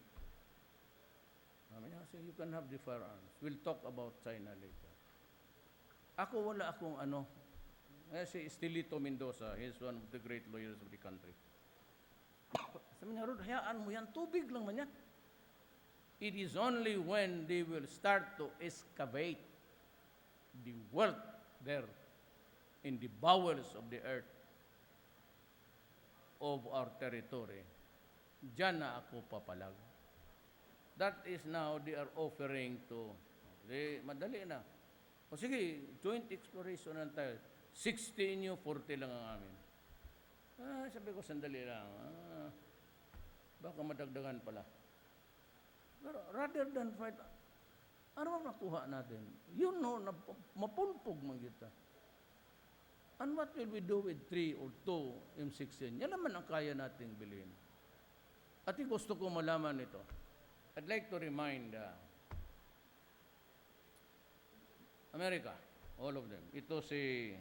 I mean, so you can have the firearms. We'll talk about China later. Ako wala akong ano. Si Estelito Mendoza, he is one of the great lawyers of the country. Sabi niya, Rod, hayaan mo yan, tubig lang man yan. It is only when they will start to excavate the wealth there in the bowels of the earth of our territory, diyan na ako papalag. That is now they are offering to, madali na. O sige, joint exploration na tayo. 60 inyo, 40 lang ang amin. Sabi ko, sandali lang. Baka madagdagan pala. Pero rather than fight, ano ang nakuha natin? You know, mapulpog man kita. And what will we do with 3 or 2 M16? Yan naman ang kaya nating bilhin. At gusto ko malaman ito. I'd like to remind America, all of them. Ito si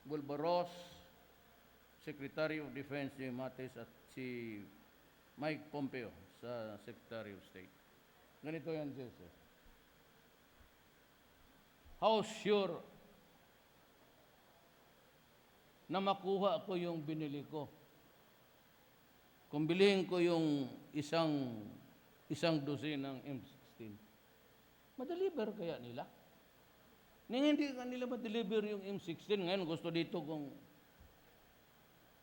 Bulbaros, Secretary of Defense ni Matis at si Mike Pompeo sa Secretary of State. Ganito yan, Jesse. How sure na makuha ko yung binili ko? Kung bilihin ko yung isang dosin ng M16, madeliver kaya nila? Nang hindi kanila ma-deliver yung M16, ngayon gusto dito kung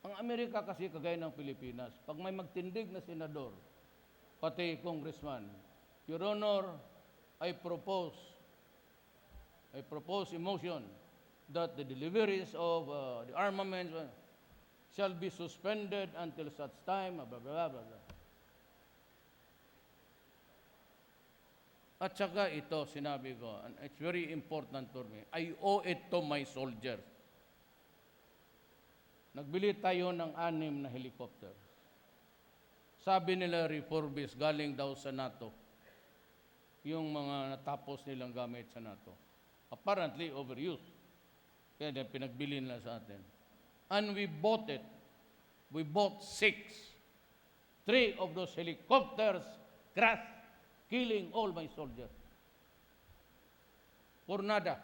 ang Amerika kasi kagaya ng Pilipinas, pag may magtindig na senador, pati congressman, Your Honor, I propose a motion that the deliveries of the armaments shall be suspended until such time, blah, blah, blah, blah. At saka ito, sinabi ko, and it's very important for me, I owe it to my soldiers. Nagbili tayo ng 6 na helicopter. Sabi nila, refurbished, galing daw sa NATO. Yung mga natapos nilang gamit sa NATO. Apparently, overused. Kaya pinagbili nila sa atin. And we bought it. We bought 6. 3 of those helicopters crashed, killing all my soldiers. For nada.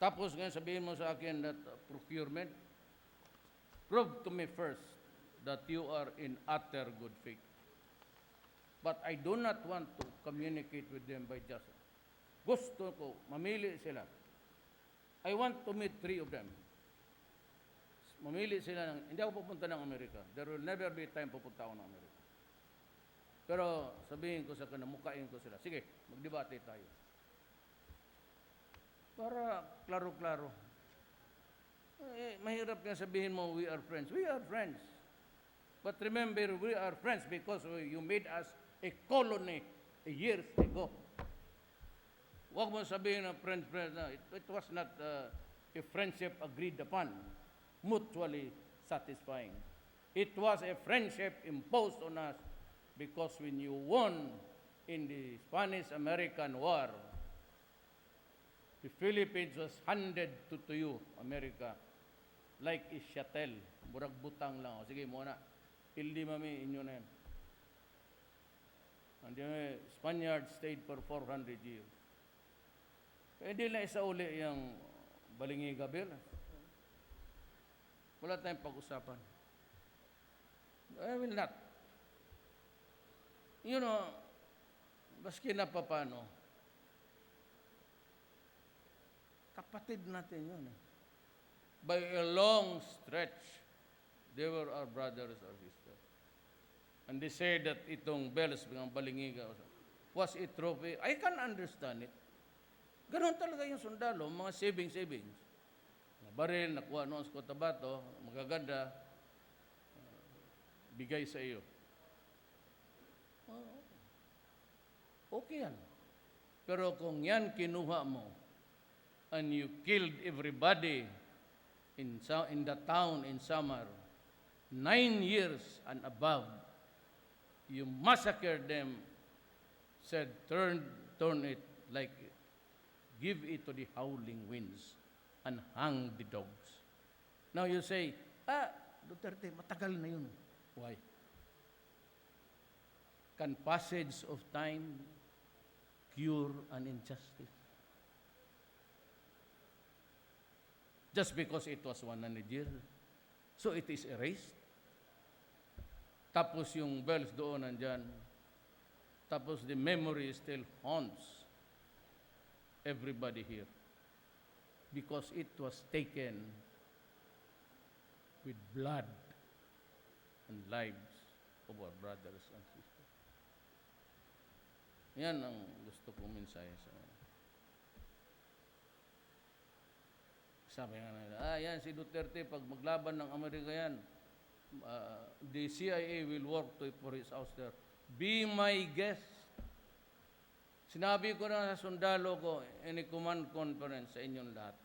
Tapos ngayon sabihin mo sa akin that procurement, prove to me first that you are in utter good faith. But I do not want to communicate with them by just, gusto ko, mamili sila. I want to meet 3 of them. Mamili sila ng, hindi ako pupunta ng Amerika. There will never be time pupunta ako ng Amerika. Pero sabihin ko sa kanila, mukain ko sila. Sige, magdebate tayo. Para klaro-klaro. Mahirap nga sabihin mo, we are friends. We are friends. But remember, we are friends because you made us a colony years ago. Huwag mo sabihin na friends. No, it was not a friendship agreed upon, mutually satisfying. It was a friendship imposed on us because when you won in the Spanish-American War, the Philippines was handed to you, America, like a chattel. Burag butang lang. O, sige, muna. Pildi mami, inyo na yan. And the Spaniards stayed for 400 years. Kaya hindi na isauli yung Balingi Gabil. Wala tayong pag-usapan. I will not. You know, baski na papano, kapatid natin yun. By a long stretch, they were our brothers or sisters. And they say that itong bells, mga balingiga, was a trophy. I can understand it. Ganon talaga yung sundalo, mga savings. Mga baril, nakuha noon sa Cotabato, magaganda, bigay sa iyo. Okay yan. Pero kung yan kinuha mo, and you killed everybody in the town in summer, 9 years and above, you massacred them, said, turn it like, give it to the howling winds, and hang the dogs. Now you say, Duterte, matagal na yun. Why? Can passage of time cure an injustice? Just because it was 100 years, so it is erased. Tapos yung bells doon nandyan. Tapos the memory still haunts everybody here. Because it was taken with blood and lives of our brothers and sisters. Yan ang gusto kong mensahe sa mga. Sabi nga nila, yan si Duterte, pag maglaban ng Amerika yan, the CIA will work for his ouster. Be my guest. Sinabi ko na sa sundalo ko in a command conference sa inyong lahat.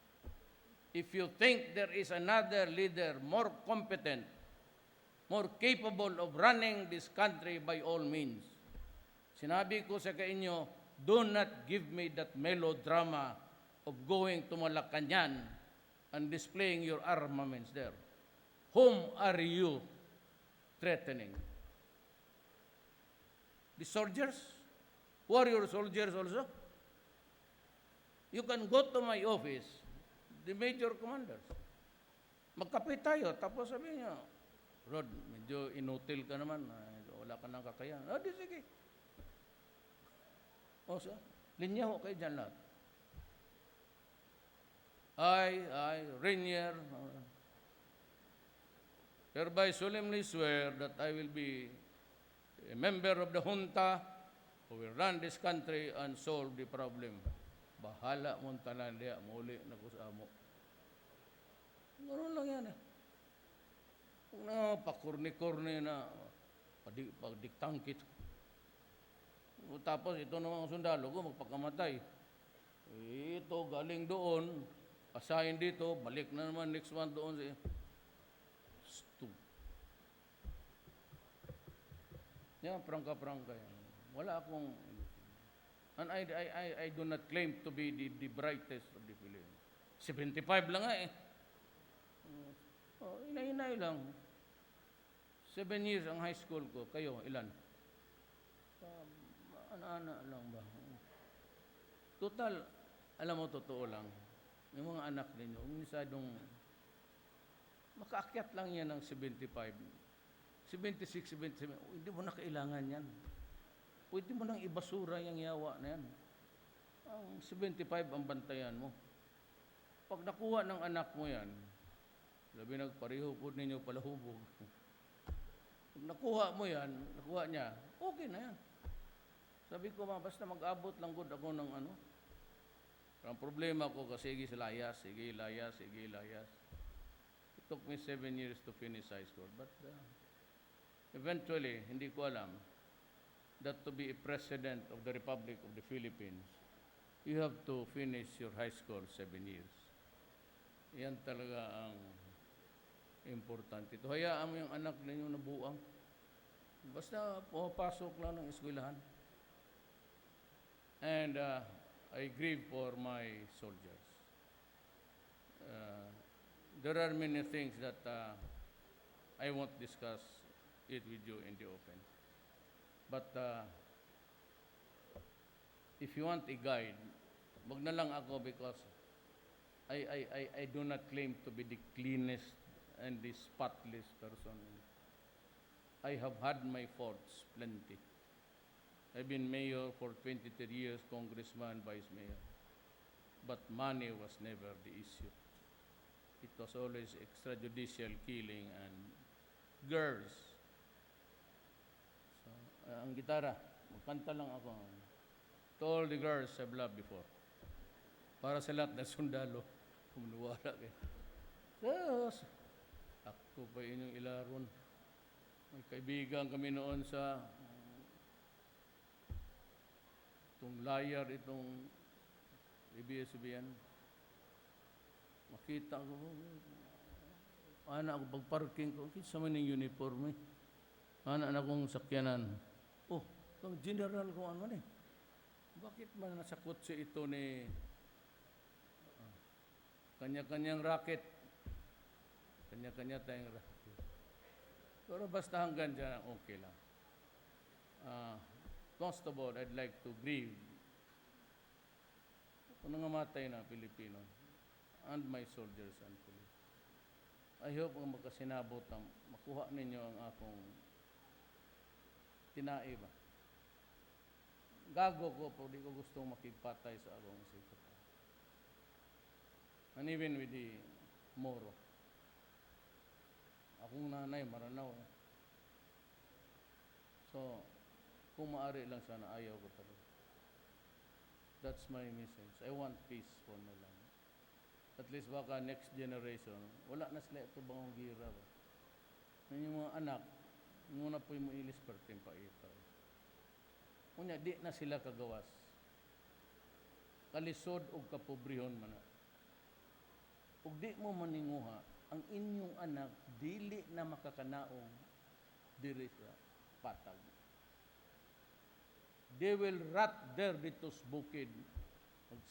If you think there is another leader more competent, more capable of running this country, by all means. Sinabi ko sa inyo, do not give me that melodrama of going to Malacanang and displaying your armaments there. Whom are you threatening? The soldiers? Who are your soldiers also? You can go to my office, the major commanders. Magkape tayo, tapos sabi niya, Rod, medyo inutil ka naman, wala ka nang kakayahan. Di sige. O so, linya ho kayo dyan lahat. I, Rainier, hereby solemnly swear that I will be a member of the junta who will run this country and solve the problem. Bahala mong tanan diya, muli na ko sa amo. Ganoon lang yan eh. Kung na pakurni-kurni na, pagdiktangkit. Tapos ito namang sundalo ko, magpakamatay. Ito, galing doon, asahin dito, balik na naman next month doon. Yan, prangka-prangka yan. Wala akong... And I do not claim to be the brightest of the Philippines. 75 lang nga eh. Inay-inay lang. 7 years ang high school ko. Kayo, ilan? Ana-ana lang ba? Total, alam mo, totoo lang. Yung mga anak ninyo, umisadong makaakyat lang yan ng 75. 76, 77, hindi mo na kailangan yan. Pwede mo nang ibasura yung yawa na yan. Ang 75 ang bantayan mo. Pag nakuha ng anak mo yan, labi nagpareho po ninyo palahubog. Pag nakuha mo yan, nakuha niya, okay na yan. Sabi ko, basta mag-abot lang good ako ng ano. Ang problema ko kasi sige layas. It took me 7 years to finish high school. But eventually, hindi ko alam that to be a president of the Republic of the Philippines, you have to finish your high school 7 years. Yan talaga ang importante. Ito, hayaan mo yung anak ninyo na buang. Basta pumapasok lang ng eskwelahan. And I grieve for my soldiers. There are many things that I won't discuss it with you in the open. But if you want a guide, wag na lang ako because I do not claim to be the cleanest and the spotless person. I have had my faults, plenty. I've been mayor for 23 years, congressman, vice mayor. But money was never the issue. It was always extrajudicial killing and girls. So, ang gitara, magkanta lang ako. To all the girls I've loved before. Para sa lahat na sundalo, kumunuwala kayo. Sus! Ako pa inyong ilaron. May kaibigan kami noon sa itong layar, itong ABS-CBN. Makita ko, ana ako pag-parking ko, kinsa man yung uniform eh. Ana na akong sakyanan. Oh, itong general ko ano eh. Bakit man nasa kotse ito ni kanya-kanyang racket? Kanya-kanya tayong racket. Pero basta hanggang dyan, okay lang. Most of all, I'd like to grieve kung nangamatay na Pilipino and my soldiers and police. I hope ang makasinabot ang makuha ninyo ang akong tinae ba. Gago ko, pero di ko gustong makipatay sa akong sikap. And even with the Moro. Akong nanay, maranaw. So, kung maaari lang sana, ayaw ko talaga. That's my message. I want peace for my land. At least baka next generation, wala na sila ito bang gira ba? Yung mga anak, muna po yung ilis perting paita. Kunya, di na sila kagawas. Kalisod o kapobrihon man na. Ug di mo maninguha, ang inyong anak, dili na makakanaong diri sa patag. They will rot there ditos bukid.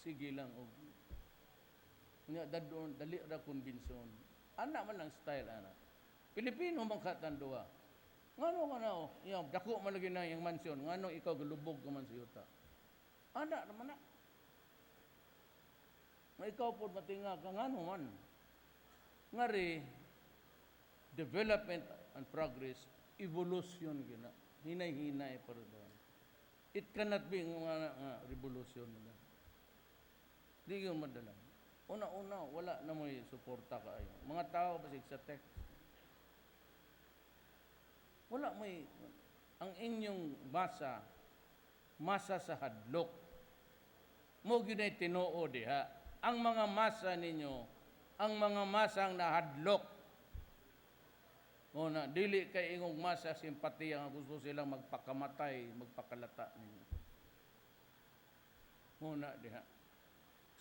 Sige lang. Dali ra konbensyon. Anak man lang style, anak. Pilipino man katandua. Ngano ka na, yung dako man lagi na yung mansyon. Ngano ikaw galubog ka man sa yuta. Anak naman na. Nga ikaw po matinga ka, ngano man. Ngari, development and progress, evolution gina. Hinay-hinay para doon. It cannot be nga revolution nila. Di yun madala. Una-una, wala na mo'y suporta kaayo. Mga tao basig sa text. Wala mo'y, ang inyong masa sa hadlok. Mo ginay tinoo diha. Ang mga masa ninyo, ang mga masang nahadlok. Una, dili kay ingong masa simpatiya nga gusto silang magpakamatay, magpakalata ninyo. Una diha.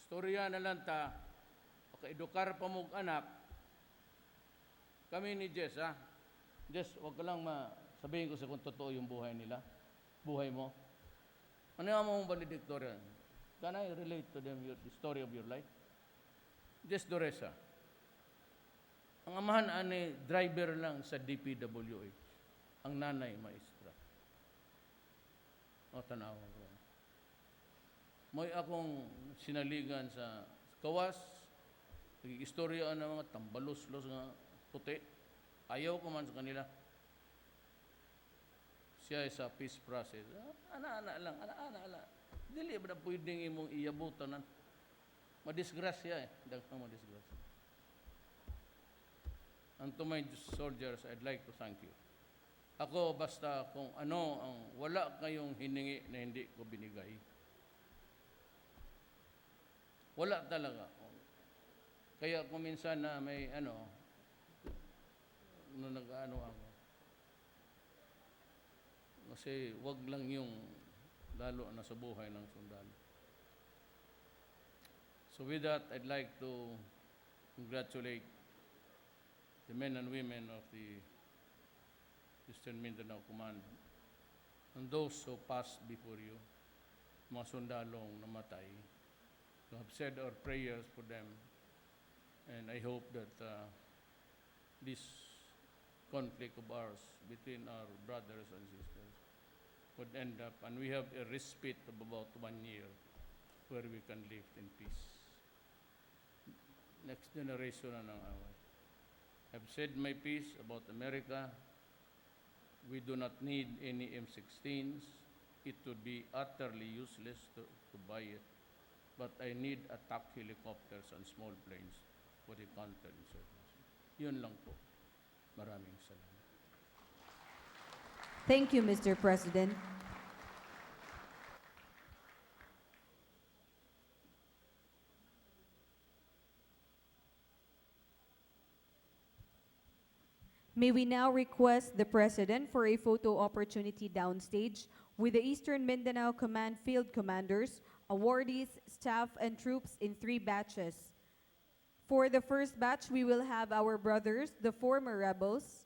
Storya na lang ta, pakaedukar pa mong anak, kami ni Jess, ha? Jess, huwag ka lang sabihin ko sa kung totoo yung buhay nila. Buhay mo. Ano yung mong valedictorian? Can I relate to them the story of your life? Jess Doresa. Ang amahan ani driver lang sa DPWH. Ang nanay, maestra. O, tanawa ko. May akong sinaligan sa kawas, nag-istorya ng mga tambalos-los nga puti. Ayaw ko man sa kanila. Siya ay sa peace process. Ana-ana lang. Dili ba na pwedeng imong iyabutan? Madisgrasya eh. Daghang madisgrasya. And to my soldiers, I'd like to thank you. Ako basta kung ano ang wala kayong hiningi na hindi ko binigay. Wala talaga. Kaya kung minsan na may nag-ano ako. Kasi wag lang yung lalo na sa buhay ng sundalo. So with that, I'd like to congratulate the men and women of the Eastern Mindanao Command and those who passed before you, mga sundalong namatay. We have said our prayers for them, and I hope that this conflict of ours between our brothers and sisters would end up, and we have a respite of about 1 year where we can live in peace. Next generation na ng away. I've said my piece about America. We do not need any M16s. It would be utterly useless to buy it. But I need attack helicopters and small planes for the counterinsurgency. Yun lang po. Maraming salamat. Thank you, Mr. President. May we now request the President for a photo opportunity downstage with the Eastern Mindanao Command Field Commanders, awardees, staff, and troops in 3 batches. For the first batch, we will have our brothers, the former rebels.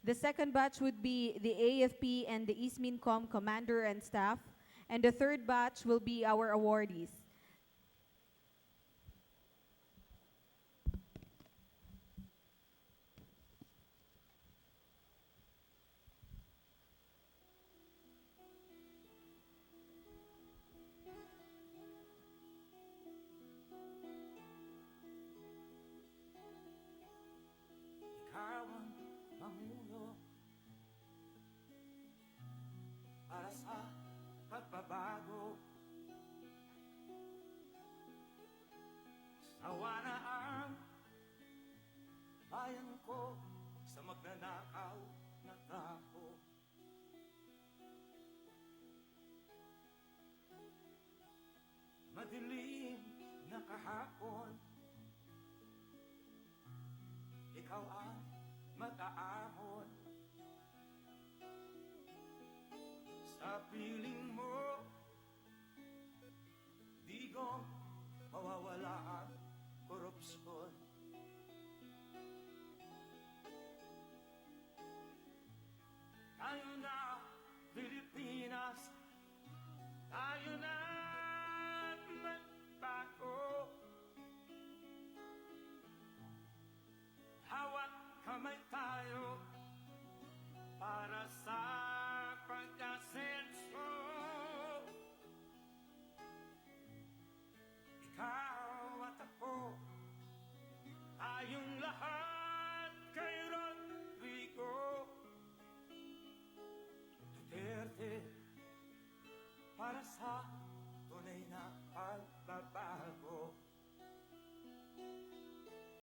The second batch would be the AFP and the EastMincom commander and staff. And the third batch will be our awardees. Ikaw ang Pangulo para sa pagbabago. Sawa na ang bayan ko sa magnanakaw na tao. Madilim na kahapon, ikaw ang mag-aahon. Sa piling mo, digong mawawala ang korupsyon. Tayo na, Pilipinas, tayo na magbago. Hawak kamay tayo para sa pagkasenso. Ikaw at ako, tayong lahat kay Rodrigo Duterte para sa